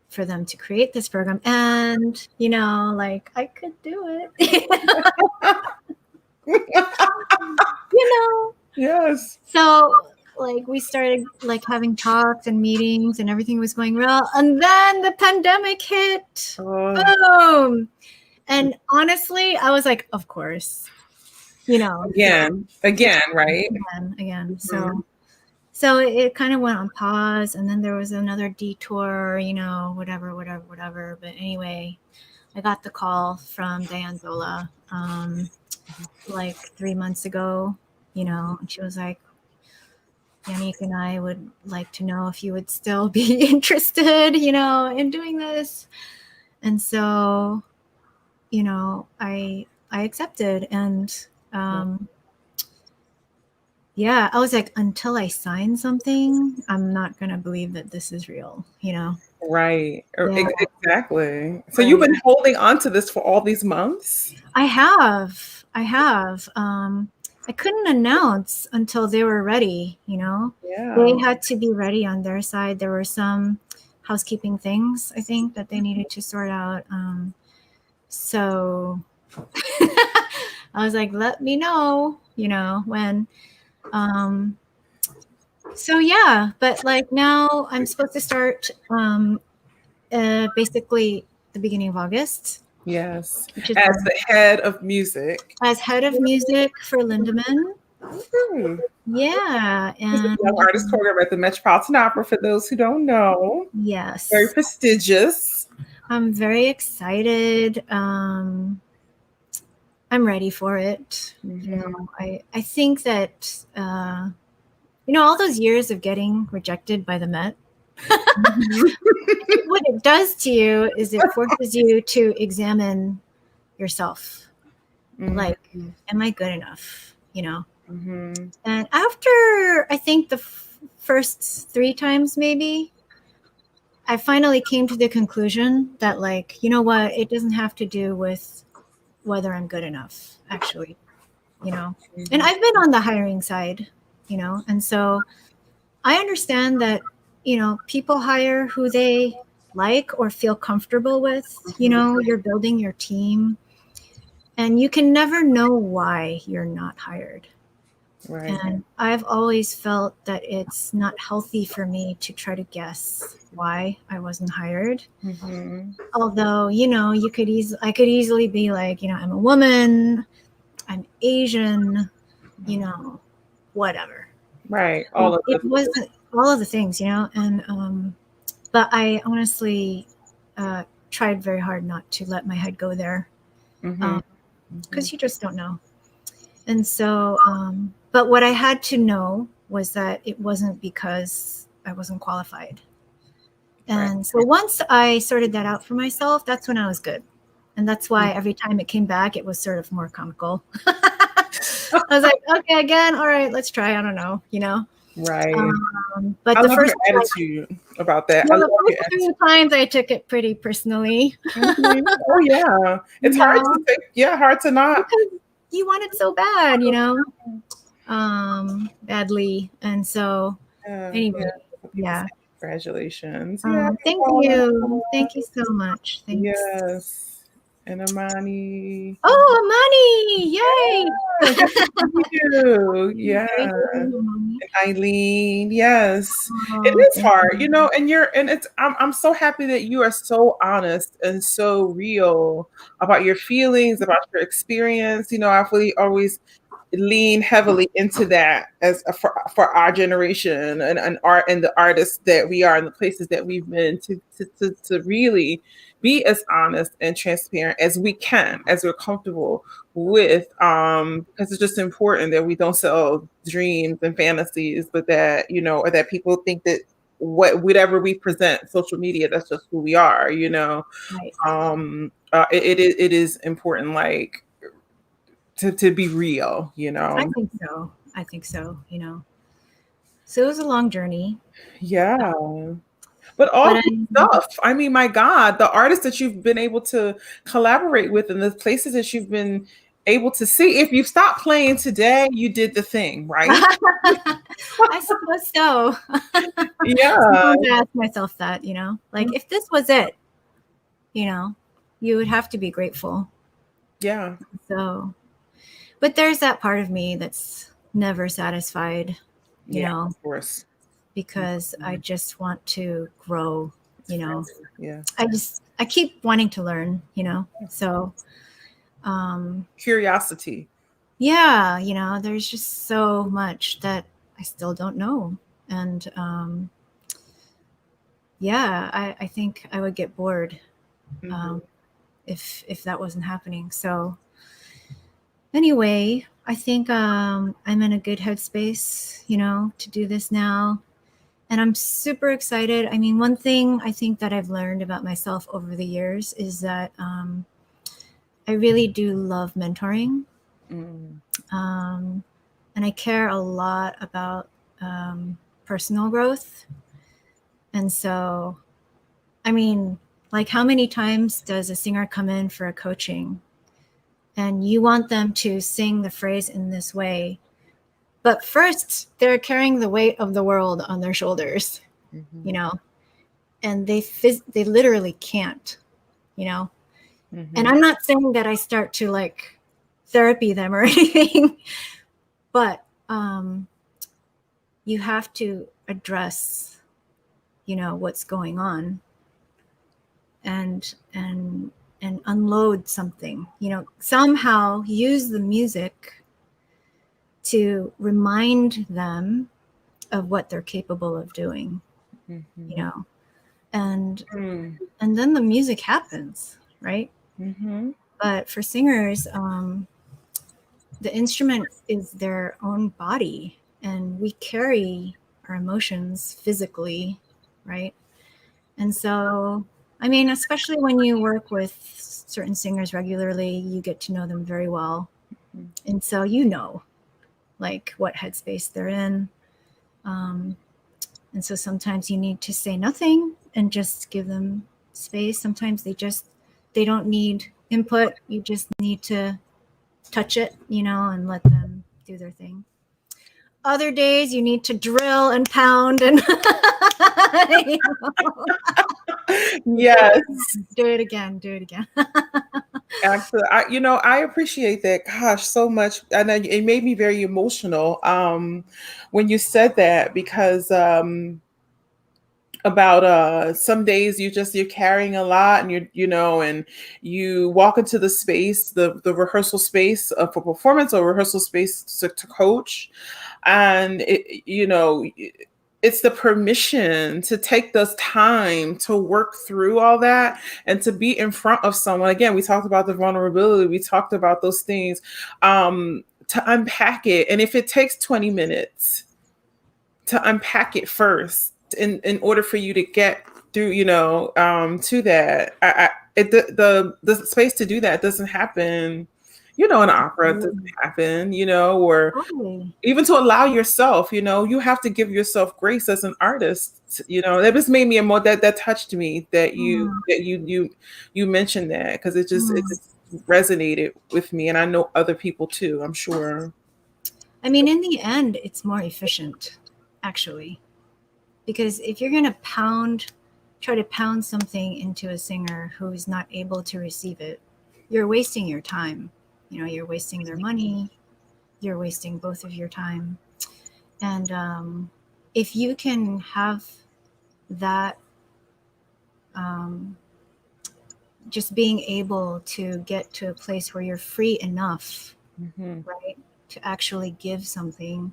for them to create this program, and, you know, like, I could do it. You know? Yes. So, like, we started, like, having talks and meetings, and everything was going well, and then the pandemic hit. Boom! And honestly, I was like, of course, you know. Again, right? Again. So it kind of went on pause, and then there was another detour, you know, whatever. But anyway, I got the call from Diane Zola, like 3 months ago, you know, and she was like, Yannick and I would like to know if you would still be interested, you know, in doing this. And so, you know, I accepted, and yeah, I was like, until I sign something, I'm not going to believe that this is real, you know? Right. Yeah. Exactly. So you've been holding on to this for all these months? I have. I couldn't announce until they were ready, you know? Yeah. They had to be ready on their side. There were some housekeeping things, I think, that they needed to sort out. So I was like, let me know, you know, when. So yeah, but like now I'm supposed to start basically the beginning of August. Yes, as the head of music. As head of music for Lindemann. Yeah, and young artist program at the Metropolitan Opera. For those who don't know, yes, very prestigious. I'm very excited. I'm ready for it. You know, I think that you know, all those years of getting rejected by the Met. What it does to you is it forces you to examine yourself. Like, am I good enough? You know? And after, I think the first 3 times, maybe, I finally came to the conclusion that, like, you know what? It doesn't have to do with whether I'm good enough, actually, you know? And I've been on the hiring side, you know? And so I understand that, you know, people hire who they like or feel comfortable with. You know, you're building your team, and you can never know why you're not hired. Right. And I've always felt that it's not healthy for me to try to guess why I wasn't hired. Although, you know, I could easily be like, you know, I'm a woman, I'm Asian, you know, whatever. Right. It wasn't all of the things, you know, and but I honestly tried very hard not to let my head go there, because you just don't know. And so, but what I had to know was that it wasn't because I wasn't qualified. And so once I sorted that out for myself, that's when I was good. And that's why every time it came back, it was sort of more comical. I was like, okay, again, all right, let's try. I don't know, you know? Right. But I the love first your attitude about that. Well, the first 2 times I took it pretty personally. Oh yeah, it's hard to take. Yeah, hard to not. Because you want it so bad, you know, badly, and so anyway, yeah. Congratulations. Thank you. Thank you so much. Thanks. Yes. And Amani. Oh, Amani! Yay! Thank you. Yeah. And Eileen. Yes. It is hard, you know, and I'm so happy that you are so honest and so real about your feelings, about your experience. You know, I've really always lean heavily into that as for our generation and art and the artists that we are and the places that we've been to really be as honest and transparent as we can, as we're comfortable with, because it's just important that we don't sell dreams and fantasies, but that, you know, or that people think that whatever we present social media, that's just who we are, you know. Right. It is important, like, to be real, I think so. I think so, So it was a long journey. Yeah. But all But good stuff. I mean, my God, the artists that you've been able to collaborate with and the places that you've been able to see. If you stopped playing today, you did the thing, right? I suppose so. Yeah. Sometimes I ask myself that, like if this was it, you would have to be grateful. Yeah. So, but there's that part of me that's never satisfied, Yeah, of course. because I just want to grow, Yeah. I keep wanting to learn, so Curiosity. yeah, there's just so much that I still don't know. And yeah, I think I would get bored if that wasn't happening. So anyway, I think I'm in a good headspace, to do this now. And I'm super excited. I mean, one thing I think that I've learned about myself over the years is that I really do love mentoring. And I care a lot about personal growth. And so, I mean, like, how many times does a singer come in for a coaching and you want them to sing the phrase in this way, but first they're carrying the weight of the world on their shoulders, and they literally can't, And I'm not saying that I start to like therapy them or anything, but you have to address, what's going on, and unload something, somehow use the music to remind them of what they're capable of doing, and then the music happens, right? But for singers, the instrument is their own body, and we carry our emotions physically, right? And so, I mean, especially when you work with certain singers regularly, you get to know them very well. And so, like what headspace they're in. And so sometimes you need to say nothing and just give them space. Sometimes they don't need input. You just need to touch it, and let them do their thing. Other days you need to drill and pound and Yes. do it again. Absolutely. I appreciate that, gosh, so much. And it made me very emotional when you said that, because about some days you're carrying a lot, and and you walk into the space, the rehearsal space for performance, or rehearsal space to coach, and it's the permission to take this time to work through all that and to be in front of someone. Again, we talked about the vulnerability, we talked about those things, to unpack it. And if it takes 20 minutes to unpack it first, in order for you to get through, to that, the space to do that doesn't happen, in opera. It doesn't happen, or even to allow yourself, you have to give yourself grace as an artist. That just made me that touched me, that you mentioned that, because it just resonated with me, and I know other people too, I'm sure. I mean, in the end, it's more efficient, actually, because if you're going to try to pound something into a singer who is not able to receive it, you're wasting your time. You're wasting their money. You're wasting both of your time. And if you can have that, just being able to get to a place where you're free enough, right, to actually give something,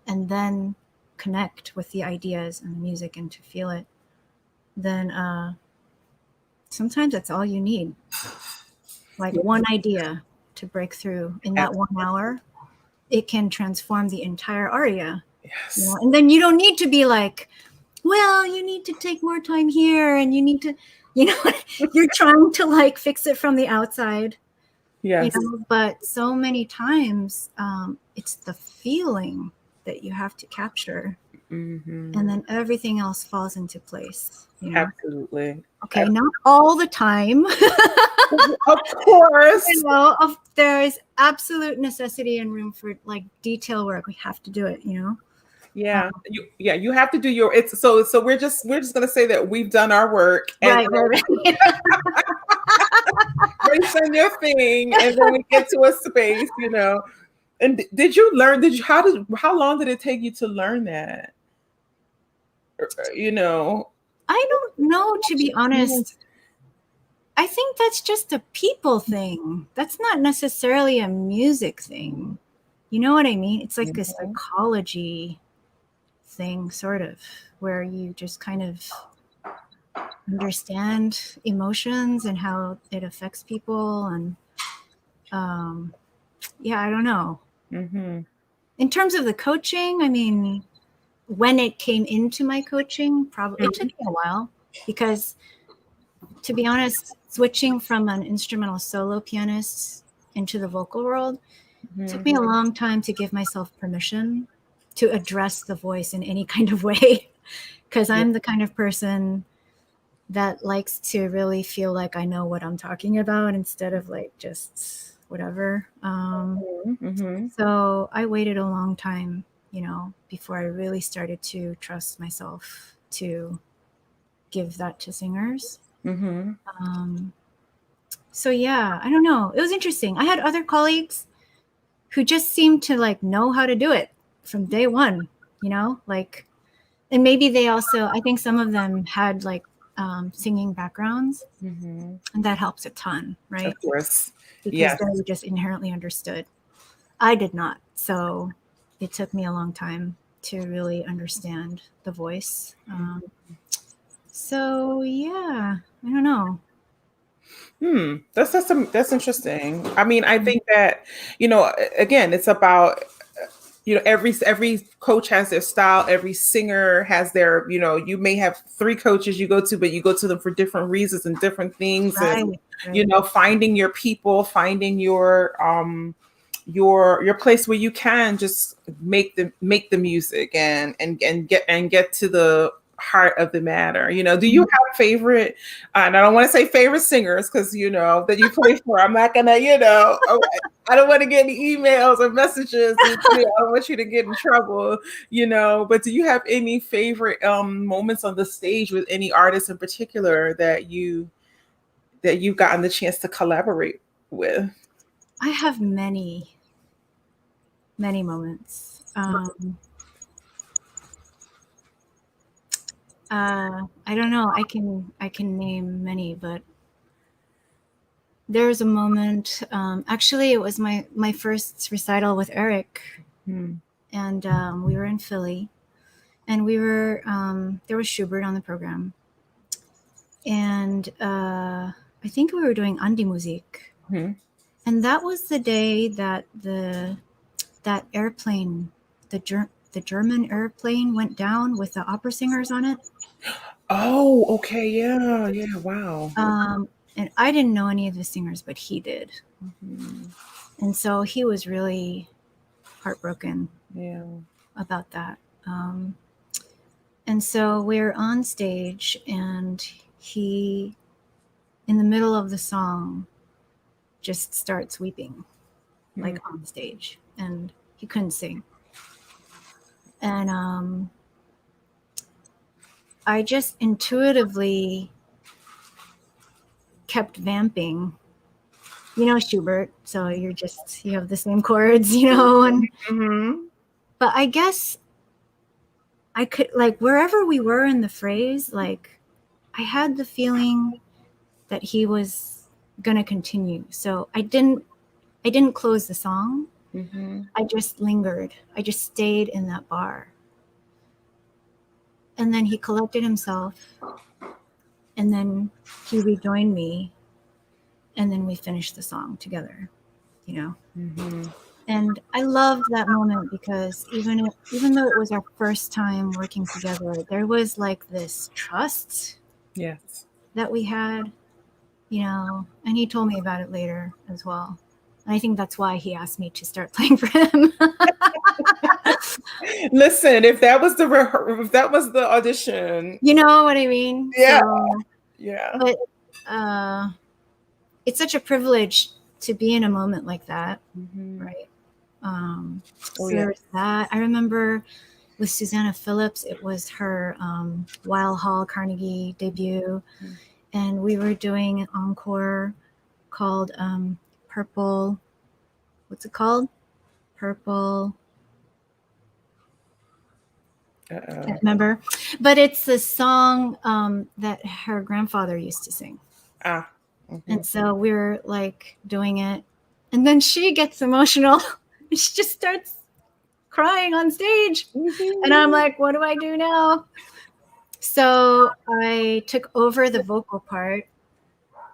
and then connect with the ideas and the music and to feel it, then sometimes that's all you need. Like one idea to break through in that 1 hour, it can transform the entire aria. Yes. And then you don't need to be like, well, you need to take more time here, and you need to, you're trying to like fix it from the outside. Yes. but so many times it's the feeling that you have to capture, Mm-hmm. and then everything else falls into place. Absolutely. Okay, not all the time. Of course. There is absolute necessity and room for like detail work. We have to do it. Yeah. You have to do your it's so we're just gonna say that we've done our work and Right. race on your thing, and then we get to a space. And did you learn? How long did it take you to learn that? You know. I don't know, to be honest. I think that's just a people thing. That's not necessarily a music thing. You know what I mean? It's like a psychology thing, sort of, where you just kind of understand emotions and how it affects people. And I don't know. Mm-hmm. In terms of the coaching, I mean, when it came into my coaching, probably it took me a while, because to be honest, switching from an instrumental solo pianist into the vocal world took me a long time to give myself permission to address the voice in any kind of way, because I'm the kind of person that likes to really feel like I know what I'm talking about instead of like just whatever. So I waited a long time, before I really started to trust myself to give that to singers. So yeah, I don't know. It was interesting. I had other colleagues who just seemed to like know how to do it from day one, like, and maybe they also, I think some of them had like singing backgrounds, and that helps a ton, right? Of course. Because they just inherently understood. I did not. So it took me a long time to really understand the voice. So yeah, I don't know. That's interesting. I mean, I think that, again, it's about, every coach has their style, every singer has their, you may have 3 coaches you go to, but you go to them for different reasons and different things. Right. And finding your people, finding your place where you can just make the music and get to the heart of the matter. Do you have favorite, and I don't want to say favorite singers, because that you play for? I'm not gonna, I don't want to get any emails or messages, and, I don't want you to get in trouble, but do you have any favorite moments on the stage with any artists in particular that you've gotten the chance to collaborate with? I have many moments. I don't know. I can name many, but there's a moment. Actually, it was my first recital with Eric, and we were in Philly, and we were there was Schubert on the program, and I think we were doing Andi Musik, and that was the day that that airplane, the German airplane, went down with the opera singers on it. Oh, okay. Yeah. Wow. And I didn't know any of the singers, but he did. And so he was really heartbroken about that. And so we're on stage, and he, in the middle of the song, just starts weeping, like on stage, and he couldn't sing. And I just intuitively kept vamping, Schubert. So you have the same chords, and but I guess I could, like, wherever we were in the phrase, like, I had the feeling that he was gonna continue. So I didn't close the song. I just lingered. I just stayed in that bar. And then he collected himself, and then he rejoined me, and then we finished the song together, And I loved that moment, because even though it was our first time working together, there was like this trust that we had, and he told me about it later as well. And I think that's why he asked me to start playing for him. Listen, if that was the audition, You know what I mean? yeah, So, yeah, but it's such a privilege to be in a moment like that, right? Oh So yeah, there's that. I remember with Susanna Phillips, it was her Weill Hall Carnegie debut, and we were doing an encore called Purple. What's it called? Purple. Can't remember, but it's the song that her grandfather used to sing. And so we're like doing it, and then she gets emotional. She just starts crying on stage, and I'm like, what do I do now? So I took over the vocal part,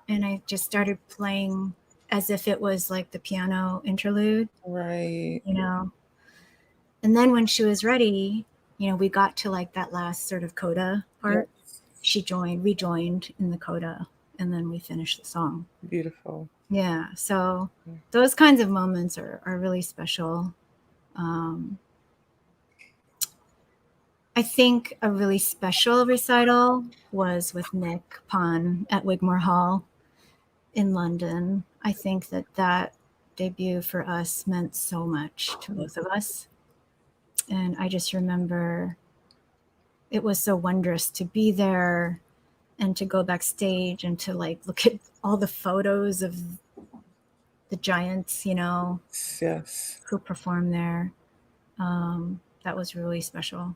and I just started playing as if it was like the piano interlude, right. you know. And then when she was ready, you know, we got to like that last sort of coda part. Yes. She rejoined in the coda, and then we finished the song. Beautiful. Yeah. So those kinds of moments are really special. I think a really special recital was with Nick Pon at Wigmore Hall in London. I think that debut for us meant so much to both of us. And I just remember it was so wondrous to be there and to go backstage and to like look at all the photos of the giants, you know, Yes. who performed there. That was really special.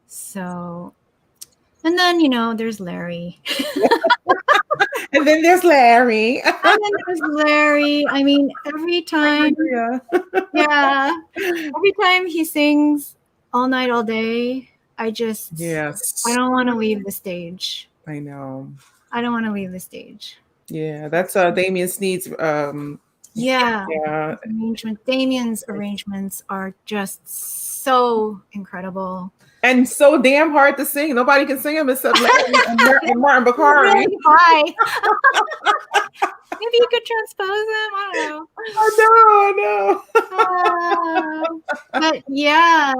So, and then, you know, there's Larry. And then there's Larry. And then there's Larry. I mean, every time, yeah, every time he sings All Night, All Day, I don't want to leave the stage. I know. I don't want to leave the stage. Yeah, that's Damien Sneed's. Yeah. Yeah. Damien's arrangements are just so incredible. And so damn hard to sing. Nobody can sing them except Larry and Martin Bakari. Really high. Maybe you could transpose them. I don't know. I know. But yeah,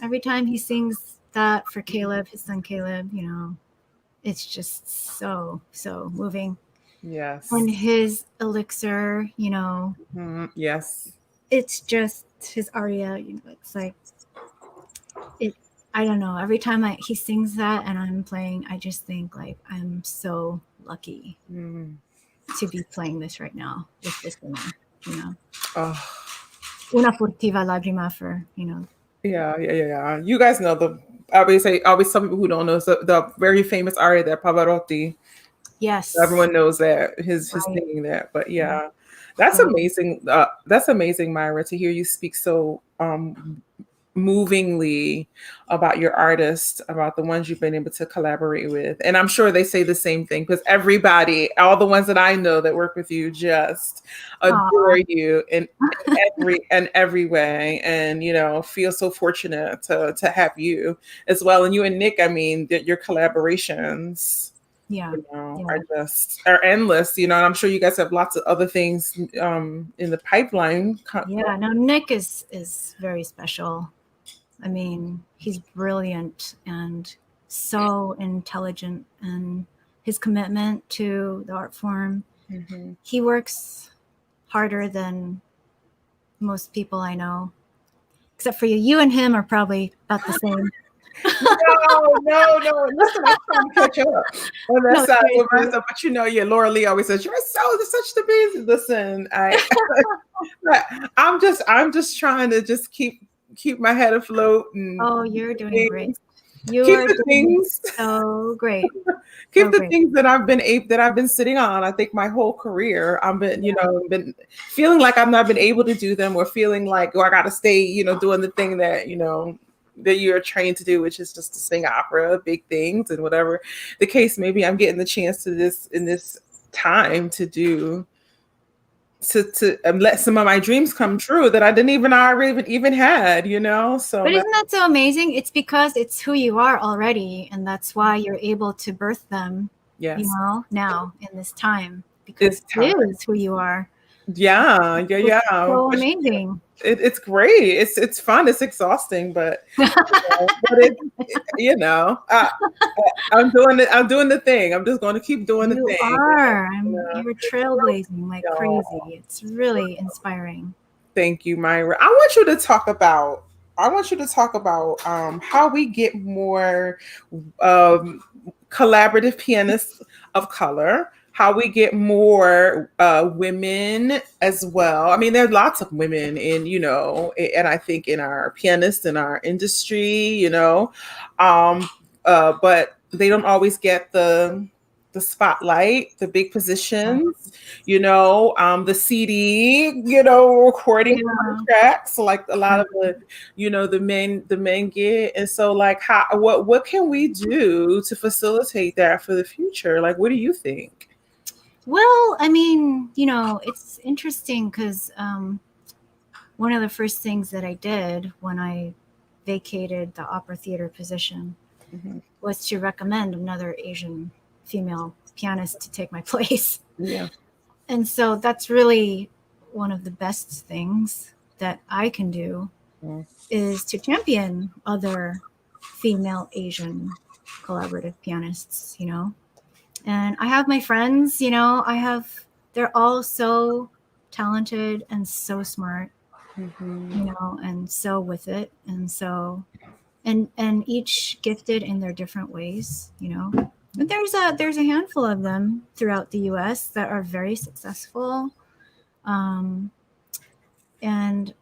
every time he sings that for Caleb, his son Caleb, you know, it's just so moving. Yes. And his elixir, you know, yes, it's just his aria. You know, it's like it. I don't know. Every time he sings that and I'm playing, I just think like I'm so lucky to be playing this right now with this singer. You know, una furtiva lagrima for, you know. Yeah. You guys know always some people who don't know the very famous aria that Pavarotti. Yes, everyone knows that his singing that. But yeah, that's amazing. That's amazing, Myra, to hear you speak so movingly about your artists, about the ones you've been able to collaborate with. And I'm sure they say the same thing, because all the ones that I know that work with you just adore you in every way, and you know, feel so fortunate to have you as well. And you and Nick, I mean, your collaborations are endless, you know, and I'm sure you guys have lots of other things in the pipeline. Yeah, no, Nick is very special. I mean, he's brilliant and so intelligent, and his commitment to the art form. He works harder than most people I know, except for you. You and him are probably about the same. No. Listen, I'm trying to catch up on that side with myself. But you know, Laura Lee always says, "You're such the beast." Listen, I'm just trying to just keep my head afloat. And you're doing great. You are doing so great. Keep the things that I've been sitting on. I think my whole career, I've been, been feeling like I've not been able to do them, or feeling like, I got to stay, doing the thing that, that you're trained to do, which is just to sing opera, big things, and whatever the case may be. I'm getting the chance in this time to let some of my dreams come true that I didn't even had, So, but isn't that so amazing? It's because it's who you are already, and that's why you're able to birth them. Yes. Now in this time. because It's it time. is who you are. Yeah. It's Yeah. so amazing. It's great. It's fun. It's exhausting, but you know, I'm doing it. I'm doing the thing. I'm just going to keep doing the You thing. are. Yeah. You're trailblazing like Yeah. crazy. It's really inspiring. Thank you, Myra. I want you to talk about. I want you to talk about how we get more um, collaborative pianists of color, how we get more women as well. I mean, there's lots of women in, and I think in our pianists in our industry, um, but they don't always get the spotlight, the big positions, the CD, recording Yeah. contracts, like a lot of the men get. And so like what can we do to facilitate that for the future? Like, what do you think? Well, I mean, it's interesting because one of the first things that I did when I vacated the opera theater position Mm-hmm. was to recommend another Asian female pianist to take my place. Yeah. And so that's really one of the best things that I can do Mm. is to champion other female Asian collaborative pianists, And I have my friends, they're all so talented and so smart, Mm-hmm. and so with it. And so and each gifted in their different ways, And there's a handful of them throughout the US that are very successful. Um, and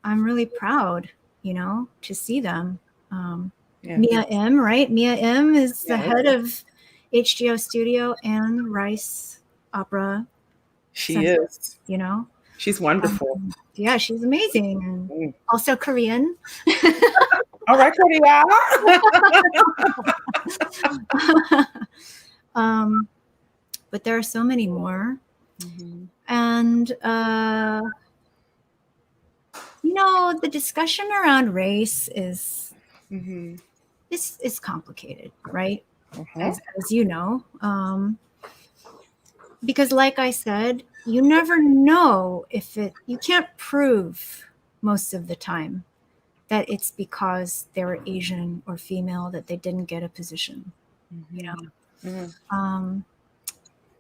I'm really proud, to see them. Yeah. Mia M, right? Mia M is the Yeah. head of HGO Studio and Rice Opera She Center, is. She's wonderful. Yeah, she's amazing. And Mm. also Korean. All right, Korea. But there are so many more. Mm-hmm. And, the discussion around race is Mm-hmm. is complicated, right? Uh-huh. As you know, because like I said, you never know you can't prove most of the time that it's because they were Asian or female that they didn't get a position, Mm-hmm.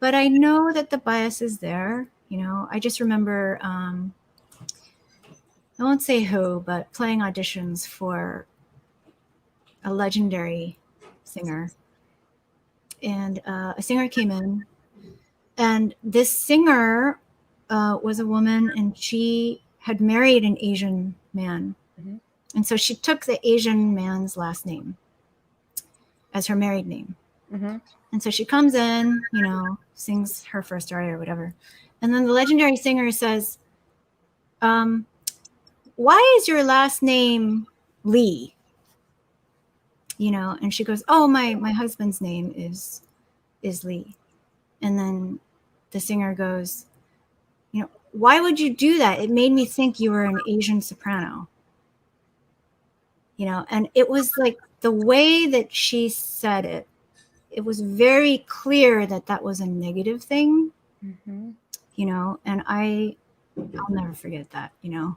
But I know that the bias is there. I just remember, I won't say who, but playing auditions for a legendary singer. And a singer came in, and this singer was a woman, and she had married an Asian man. Mm-hmm. And so she took the Asian man's last name as her married name. Mm-hmm. And so she comes in, sings her first aria or whatever. And then the legendary singer says, why is your last name Lee? And she goes, oh, my husband's name is Lee. And then the singer goes, why would you do that? It made me think you were an Asian soprano. And it was like the way that she said it, it was very clear that that was a negative thing, Mm-hmm. And I'll never forget that, And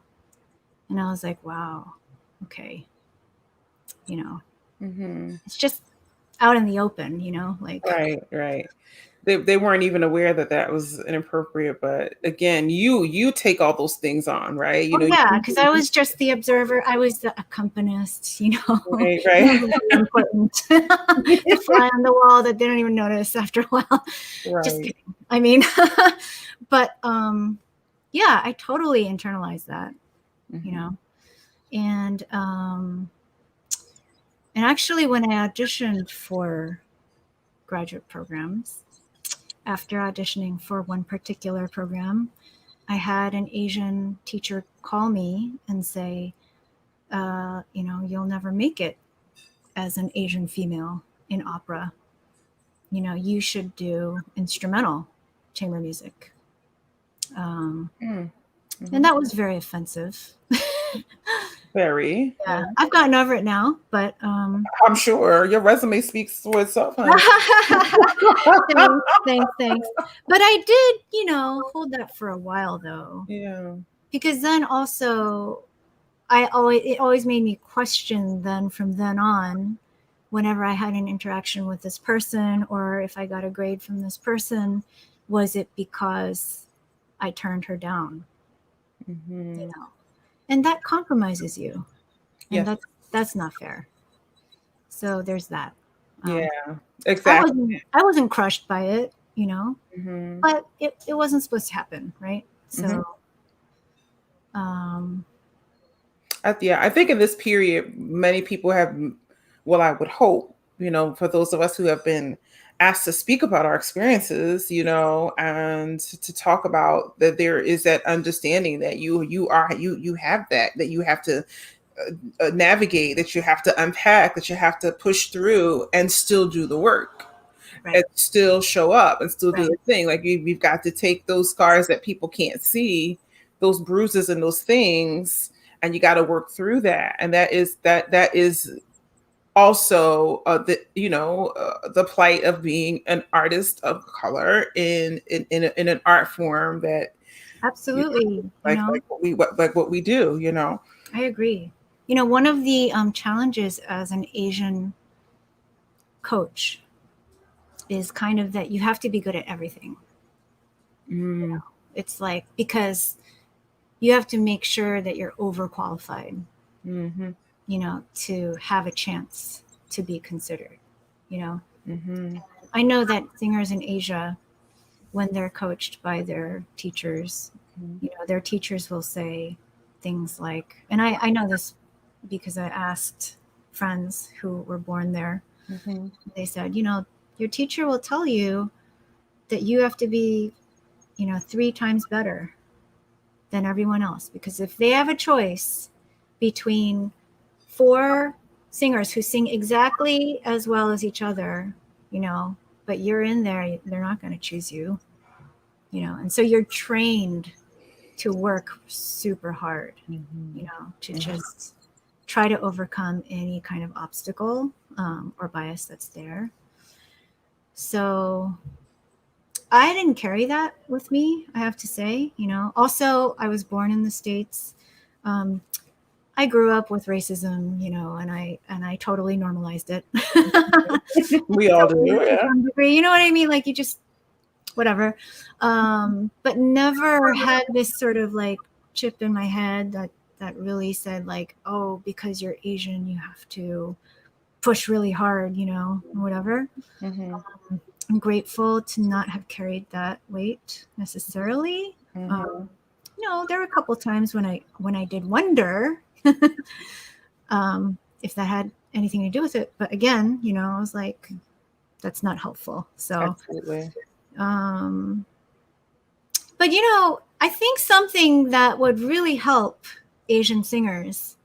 I was like, wow, okay. Mm-hmm. It's just out in the open, like. Right. They weren't even aware that that was inappropriate, but again, you take all those things on, right? Oh, yeah, because I was just the observer. I was the accompanist, Right. It was very important. The fly on the wall that they don't even notice after a while. Right. Just kidding. I mean, but yeah, I totally internalized that, Mm-hmm. And actually when I auditioned for graduate programs, after auditioning for one particular program, I had an Asian teacher call me and say, you'll never make it as an Asian female in opera. You should do instrumental chamber music. Mm-hmm. And that was very offensive. Very. Yeah, Yeah. I've gotten over it now, but I'm sure your resume speaks for itself, honey. thanks. But I did, hold that for a while though, Yeah. because then also it always made me question then from then on, whenever I had an interaction with this person or if I got a grade from this person, was it because I turned her down? Mm-hmm. And that compromises you, and Yes. that's not fair. So there's that. Yeah. I Exactly. wasn't crushed by it, Mm-hmm. but it wasn't supposed to happen, right? Mm-hmm. So um, Yeah, I think in this period, many people have, well, I would hope, for those of us who have been asked to speak about our experiences, and to talk about that there is that understanding that you have that you have to navigate, that you have to unpack, that you have to push through and still do the work. right, And still show up and still do right, the thing. Like you've got to take those scars that people can't see, those bruises and those things, and you got to work through that. And that is also the plight of being an artist of color in an art form that absolutely. like what we do. I agree. One of the challenges as an Asian coach is kind of that you have to be good at everything. Mm, It's like, because you have to make sure that you're overqualified, mm-hmm, to have a chance to be considered. You know, mm-hmm, I know that singers in Asia, when they're coached by their teachers, their teachers will say things like, and I know this because I asked friends who were born there. mm-hmm. They said, your teacher will tell you that you have to be, 3 times better than everyone else. Because if they have a choice between 4 singers who sing exactly as well as each other, but you're in there, they're not going to choose you, and so you're trained to work super hard, Mm-hmm. to Mm-hmm. just try to overcome any kind of obstacle or bias that's there. So I didn't carry that with me, I have to say. Also, I was born in the States. Um, I grew up with racism, and I totally normalized it. We all do, To yeah. some degree, you know what I mean? Like, you just whatever. But never had this sort of like chip in my head that really said like, oh, because you're Asian, you have to push really hard, whatever. Mm-hmm. I'm grateful to not have carried that weight necessarily. Mm-hmm. There were a couple times when I did wonder if that had anything to do with it. But again, I was like, that's not helpful. So, Absolutely. um, but I think something that would really help Asian singers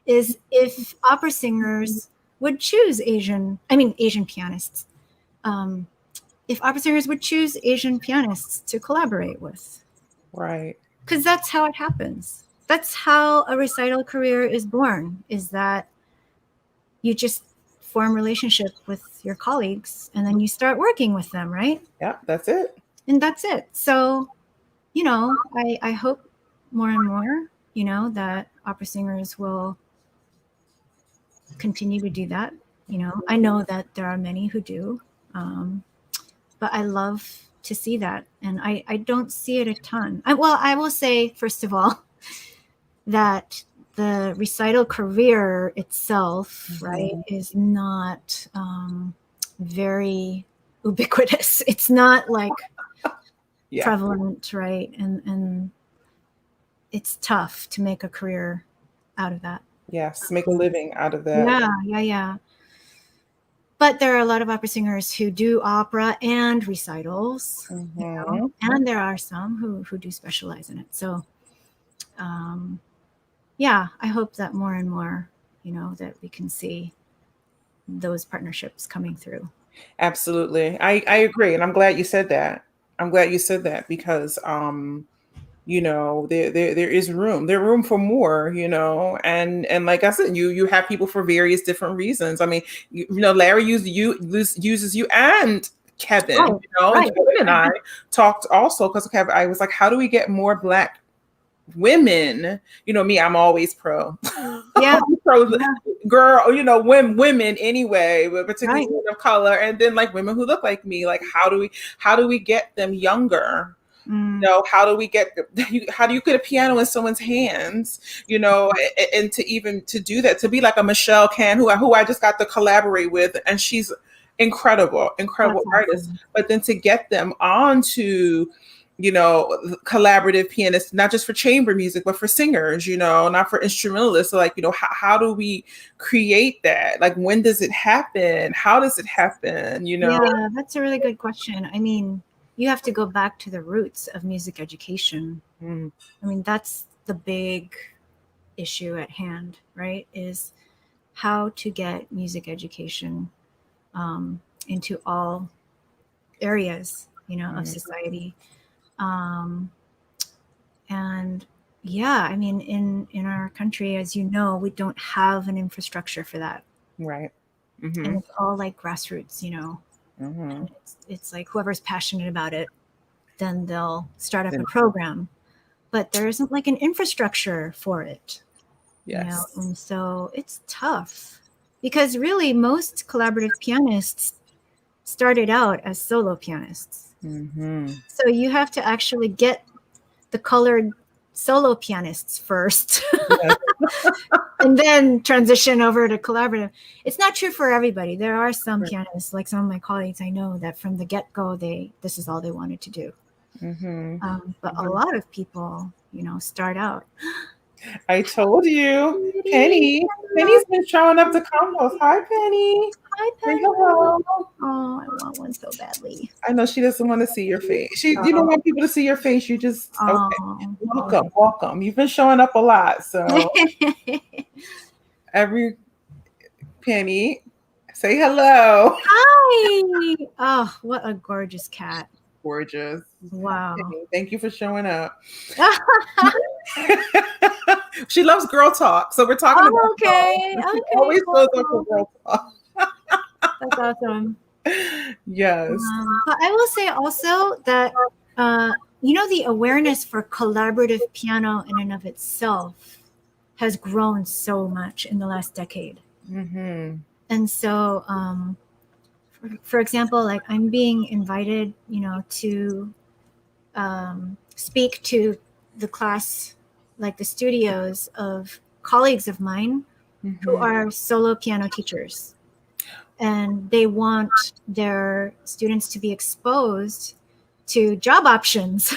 is if opera singers would choose Asian pianists. Um, if opera singers would choose Asian pianists to collaborate with, Right. because that's how it happens. That's how a recital career is born, is that you just form relationship with your colleagues and then you start working with them, right? Yeah, that's it. And that's it. So, I hope more and more, that opera singers will continue to do that. I know that there are many who do, but I love to see that. And I don't see it a ton. I will say, first of all, that the recital career itself, right, is not very ubiquitous. It's not like Yeah. prevalent, right? And it's tough to make a career out of that. Yes. Make a living out of that. Yeah. But there are a lot of opera singers who do opera and recitals, Mm-hmm. and there are some who do specialize in it. So, yeah, I hope that more and more, that we can see those partnerships coming through. Absolutely. I agree. And I'm glad you said that. I'm glad you said that because there is room. There's room for more, and like I said, you have people for various different reasons. I mean, Larry uses you and Kevin, Oh, right. Kevin and I talked also, because Kevin, I was like, how do we get more Black women? Me, I'm always pro. Yeah. pro Yeah. girl, women anyway, but particularly Right. women of color, and then like women who look like me. Like, how do we get them younger? How do we get how do you put a piano in someone's hands, and to do that, to be like a Michelle Can, who I just got to collaborate with, and she's incredible That's artist, awesome. but then to get them onto collaborative pianists, not just for chamber music, but for singers, not for instrumentalists. So like, how do we create that? Like, when does it happen? How does it happen? Yeah, that's a really good question. I mean, you have to go back to the roots of music education. Mm. I mean, that's the big issue at hand, right? Is how to get music education into all areas, of society. And yeah, I mean, in our country, as you know, we don't have an infrastructure for that. Right. And it's all like grassroots, Mm-hmm. it's like whoever's passionate about it, then they'll start up a program, but there isn't like an infrastructure for it. Yes. And so it's tough, because really most collaborative pianists started out as solo pianists. So you have to actually get the colored solo pianists first. Yes. And then transition over to collaborative. It's not true for everybody. There are some pianists, like some of my colleagues I know, that from the get-go, this is all they wanted to do. But a lot of people, start out. I told you, Penny. Penny's been showing up to combos. Hi, Penny. Hi, Penny. Hello. Oh, I want one so badly. I know she doesn't want to see your face. You don't want people to see your face. You just okay. Welcome. You've been showing up a lot, so every Penny, say hello. Hi. Oh, what a gorgeous cat. Gorgeous. Wow. Penny, thank you for showing up. She loves girl talk, so we're talking about okay. She always goes up for girl talk. That's awesome. Yes. But I will say also that the awareness for collaborative piano in and of itself has grown so much in the last decade. And so, for example, like I'm being invited, to speak to the class, like the studios of colleagues of mine who are solo piano teachers. And they want their students to be exposed to job options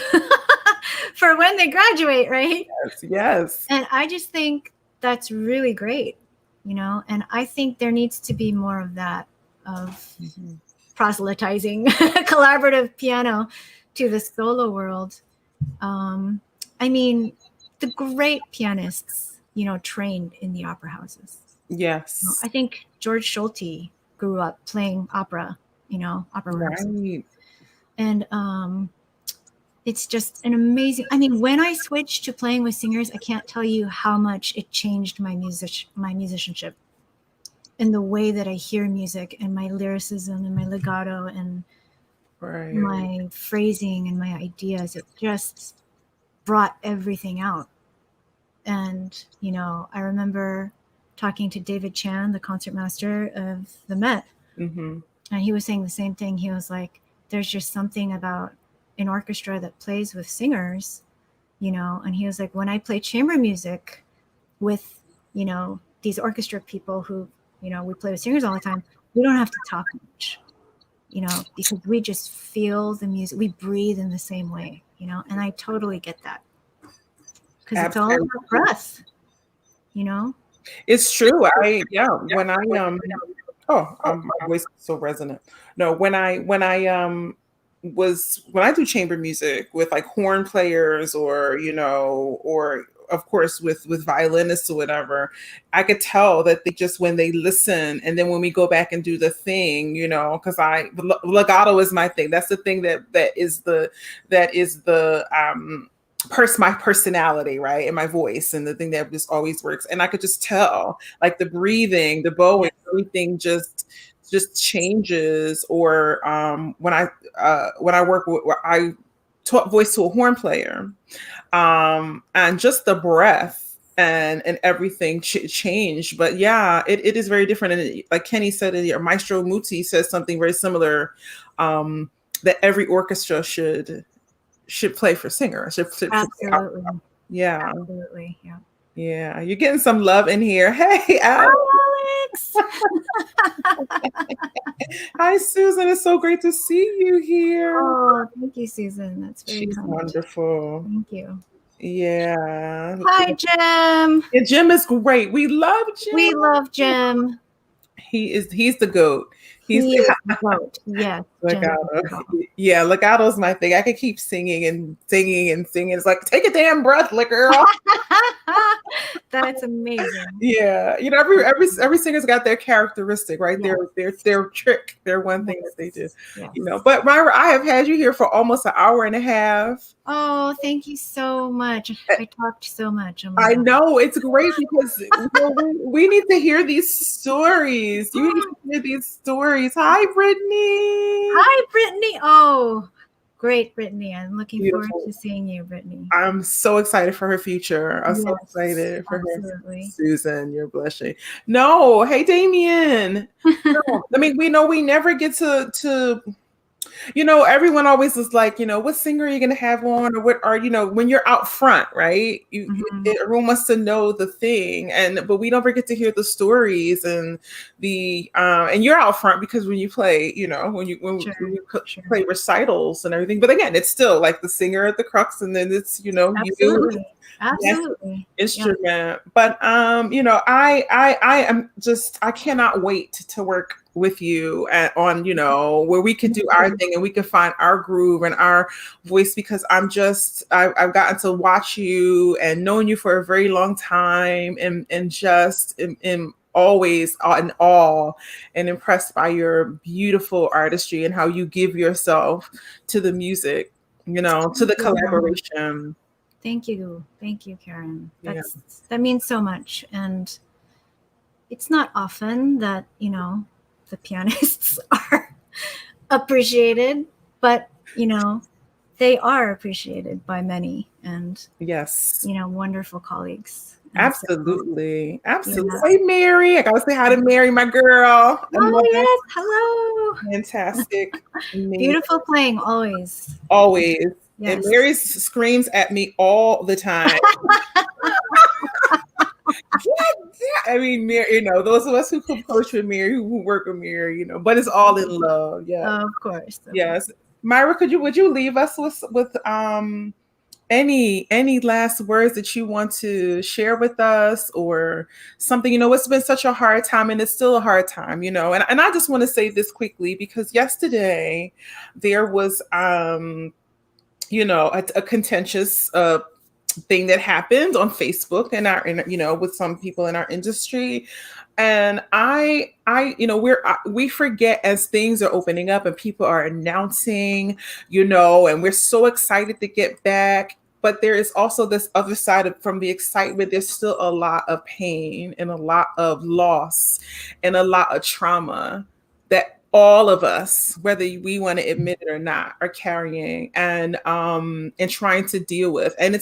for when they graduate, right? Yes. And I just think that's really great, and I think there needs to be more of that, of proselytizing collaborative piano to the solo world. I mean, the great pianists, trained in the opera houses. Yes. I think George Schulte grew up playing opera, opera rehearsals. Right. And it's just an amazing, I mean, when I switched to playing with singers, I can't tell you how much it changed my musicianship and the way that I hear music and my lyricism and my legato and my phrasing and my ideas. It just brought everything out. And, I remember talking to David Chan, the concertmaster of the Met. And he was saying the same thing. He was like, there's just something about an orchestra that plays with singers, and he was like, when I play chamber music with, these orchestra people who, we play with singers all the time, we don't have to talk much, because we just feel the music. We breathe in the same way, and I totally get that. Because it's all about breath, It's true. When I my voice is so resonant. No, when I do chamber music with like horn players or or of course with violinists or whatever, I could tell that they just, when they listen, and then when we go back and do the thing, because legato is my thing. That's the thing that is the my personality, right, and my voice, and the thing that just always works. And I could just tell, like the breathing, the bowing, everything just changes. Or when I work with, where I taught voice to a horn player, and just the breath and everything changed. But yeah, it is very different. And like Kenny said, or Maestro Muti says something very similar, that every orchestra should play for singers. Should play Absolutely. yeah. Absolutely. Yeah. Yeah. You're getting some love in here. Hey, Alex. Hi, Hi, Susan. It's so great to see you here. Oh, thank you, Susan. That's very She's kind. wonderful. Thank you. Yeah. Hi, Jim. And Jim is great. We love Jim. We love Jim. He's the GOAT. He is the GOAT. Yes. Legato. Yeah, legato's my thing. I could keep singing and singing and singing. It's like, take a damn breath, girl. That's amazing. Yeah, you know, every singer's got their characteristic, right? Yes. Their trick, their one thing that they do. Yes. You know. But Myra, I have had you here for almost an hour and a half. Oh, thank you so much. I talked so much. Oh I know, it's great because we need to hear these stories. You need to hear these stories. Hi, Brittany. Hi, Brittany. Oh, great, Brittany. I'm looking Beautiful. forward to seeing you, Brittany. I'm so excited for her future. I'm so Yes, excited for absolutely. her. Susan, you're blushing. No, hey, Damien. No, I mean, we never get to you know, everyone always is like, you know, what singer are you going to have on, or what are, you know, when you're out front, right? Everyone wants to know the thing, but we don't ever get to hear the stories and and you're out front because when you play, you know, when you play recitals and everything. But again, it's still like the singer at the crux, and then it's, you know, absolutely. Absolutely. Instrument. Yeah. But you know, I am just, I cannot wait to work with you on, you know, where we could do our thing and we could find our groove and our voice, because I've gotten to watch you and known you for a very long time, and just am always in awe and impressed by your beautiful artistry and how you give yourself to the music, you know, to the collaboration. Thank you. Thank you, Karen. That means so much. And it's not often that, you know, the pianists are appreciated, but, you know, they are appreciated by many, and, yes, you know, wonderful colleagues. And absolutely. So, absolutely. Yeah. Hey, Mary. I got to say hi to Mary, my girl. Oh, yes. Hello. Fantastic. Beautiful playing, always. Always. Yes. And Mary screams at me all the time. I mean, Mary, you know, those of us who coach with Mary, who work with Mary, you know, but it's all in love. Yeah. Of course. Yes. Myra, would you leave us with any last words that you want to share with us, or something? You know, it's been such a hard time, and it's still a hard time, you know, and I just want to say this quickly, because yesterday there was you know, a contentious thing that happened on Facebook and you know, with some people in our industry. And I, you know, we forget as things are opening up and people are announcing, you know, and we're so excited to get back. But there is also this other side from the excitement. There's still a lot of pain and a lot of loss and a lot of trauma that all of us, whether we want to admit it or not, are carrying and trying to deal with. And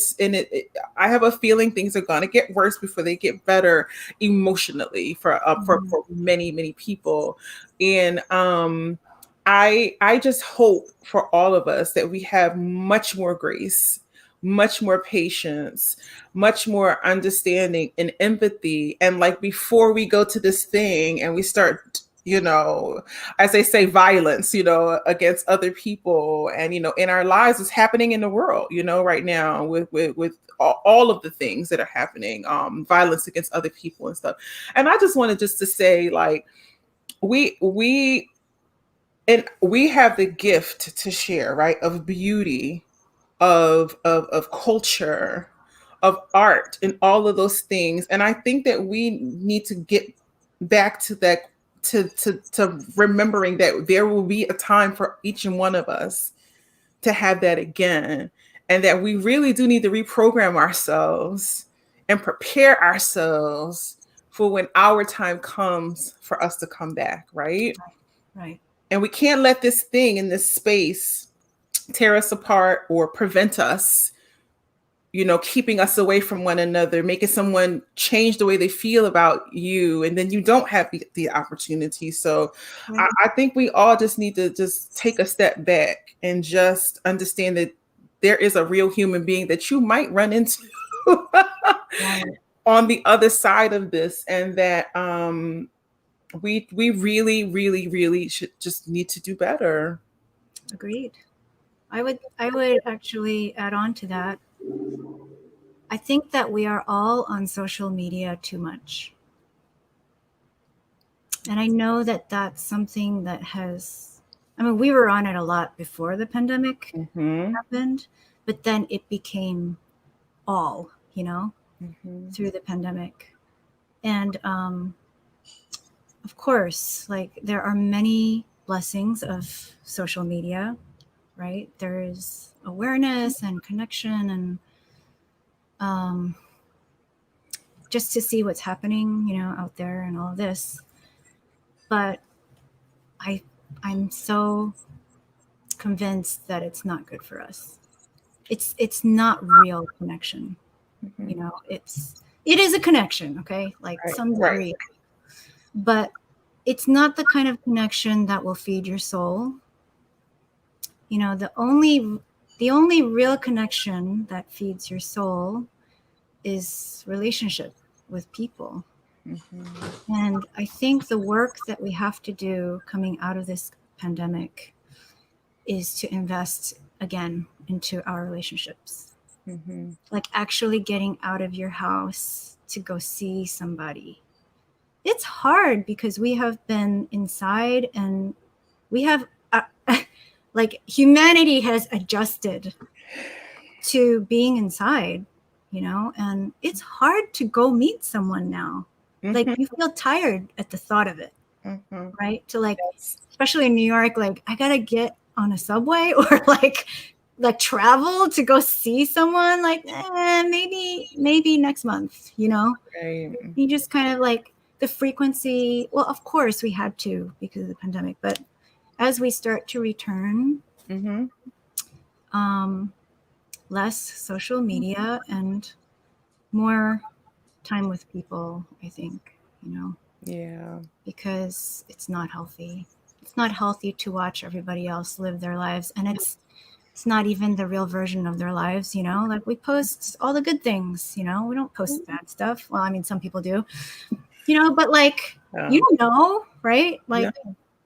I have a feeling things are going to get worse before they get better emotionally for many, many people. And I just hope for all of us that we have much more grace, much more patience, much more understanding and empathy. And like, before we go to this thing and we start, you know, as they say, violence, you know, against other people, and, you know, in our lives, is happening in the world, you know, right now with all of the things that are happening, violence against other people and stuff. And I just wanted to say, like, we have the gift to share, right, of beauty, of culture, of art, and all of those things. And I think that we need to get back to that, to remembering that there will be a time for each and one of us to have that again. and that we really do need to reprogram ourselves and prepare ourselves for when our time comes for us to come back, right? Right. And we can't let this thing in this space tear us apart or prevent us, keeping us away from one another, making someone change the way they feel about you, and then you don't have the opportunity. So Right. I think we all just need to just take a step back and just understand that there is a real human being that you might run into Right. on the other side of this, and that we really, really, really should just need to do better. Agreed. I would actually add on to that. I think that we are all on social media too much. And I know that that's something that we were on it a lot before the pandemic happened, but then it became all, through the pandemic. And of course, like there are many blessings of social media, right? There is awareness and connection and just to see what's happening, out there and all of this. But I'm so convinced that it's not good for us. It's not real connection. It is a connection, okay? Like some degree. But it's not the kind of connection that will feed your soul. The only real connection that feeds your soul is relationship with people. And I think the work that we have to do coming out of this pandemic is to invest again into our relationships. Like actually getting out of your house to go see somebody. It's hard because we have been inside and we have like humanity has adjusted to being inside, and it's hard to go meet someone now. Like you feel tired at the thought of it, right? To like, especially in New York, like I gotta get on a subway or like travel to go see someone. Like maybe next month, Right. You just kind of like the frequency. Well, of course we had to because of the pandemic, but as we start to return, less social media and more time with people, I think, Yeah. because it's not healthy. It's not healthy to watch everybody else live their lives. And it's not even the real version of their lives, like we post all the good things, we don't post bad stuff. Well, I mean, some people do, but like, you don't know, right? Like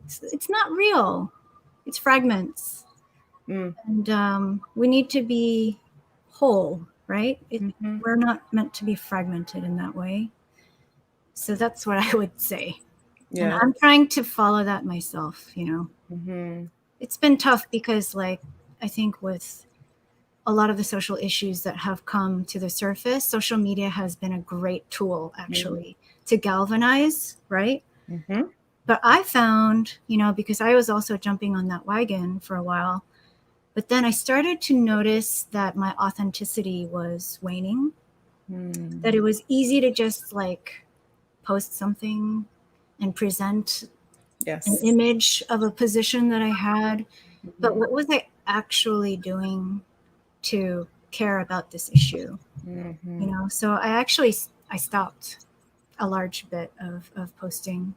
it's not real. It's fragments. And we need to be whole, right? We're not meant to be fragmented in that way. So that's what I would say. And I'm trying to follow that myself, It's been tough because, like, I think with a lot of the social issues that have come to the surface, social media has been a great tool, actually, to galvanize, right? But I found, because I was also jumping on that wagon for a while, but then I started to notice that my authenticity was waning, that it was easy to just like post something and present an image of a position that I had. But what was I actually doing to care about this issue? So I stopped a large bit of posting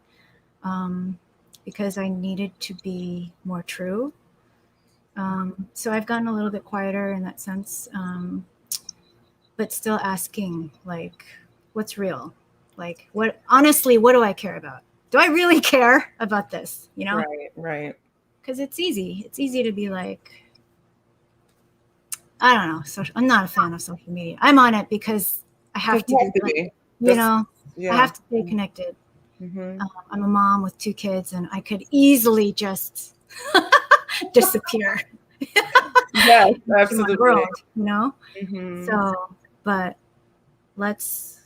because I needed to be more true. So I've gotten a little bit quieter in that sense, but still asking, like, what's real? Like, what do I care about? Do I really care about this? Right. Because it's easy. It's easy to be like, I don't know. So I'm not a fan of social media. I'm on it because I have to be. I have to stay connected. I'm a mom with 2 kids, and I could easily just disappear. Yes, absolutely. World, So, but let's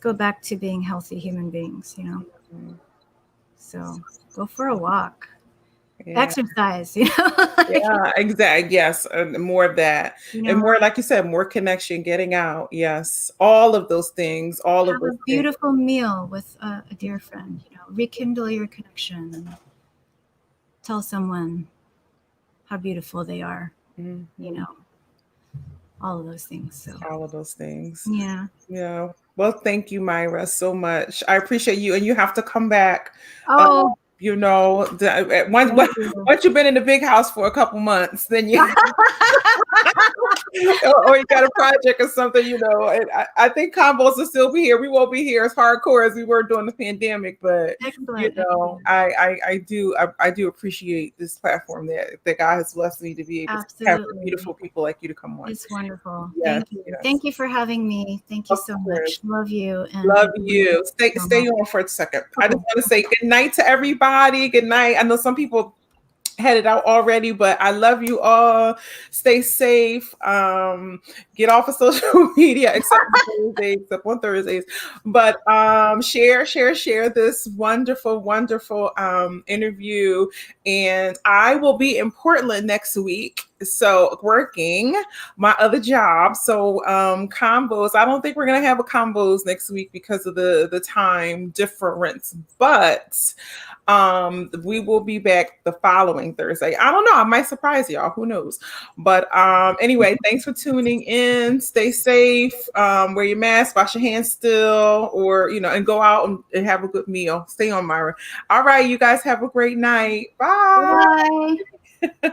go back to being healthy human beings, So go for a walk. exercise, Yeah, exactly. Yes, more of that, and more, like you said, more connection, getting out. Yes, all of those things. All of have those a things. beautiful meal with a dear friend. Rekindle your connection and tell someone how beautiful they are. Mm-hmm. All of those things. So All of those things. yeah. Yeah. Well, thank you, Myra, so much. I appreciate you, and you have to come back. Oh, Once thank you. once you've been in the big house for a couple months, then you or you got a project or something, And I think combos will still be here. We won't be here as hardcore as we were during the pandemic, but Excellent. I do appreciate this platform that God has blessed me to be able to have Absolutely. beautiful people like you to come on. It's wonderful. Yes, Thank you. yes. Thank you for having me. Thank you Of so course. much. Love you. Love you. Stay on for a second. I just want to say good night to everybody. Good night. I know some people headed out already, but I love you all. Stay safe. Get off of social media except on Thursdays. But share this wonderful interview. And I will be in Portland next week. So working my other job. So combos. I don't think we're gonna have a combos next week because of the time difference, but we will be back the following Thursday. I don't know. I might surprise y'all. Who knows? But anyway, thanks for tuning in. Stay safe. Wear your mask, wash your hands still, or and go out and have a good meal. Stay on, Myra. All right, you guys have a great night. Bye. Bye.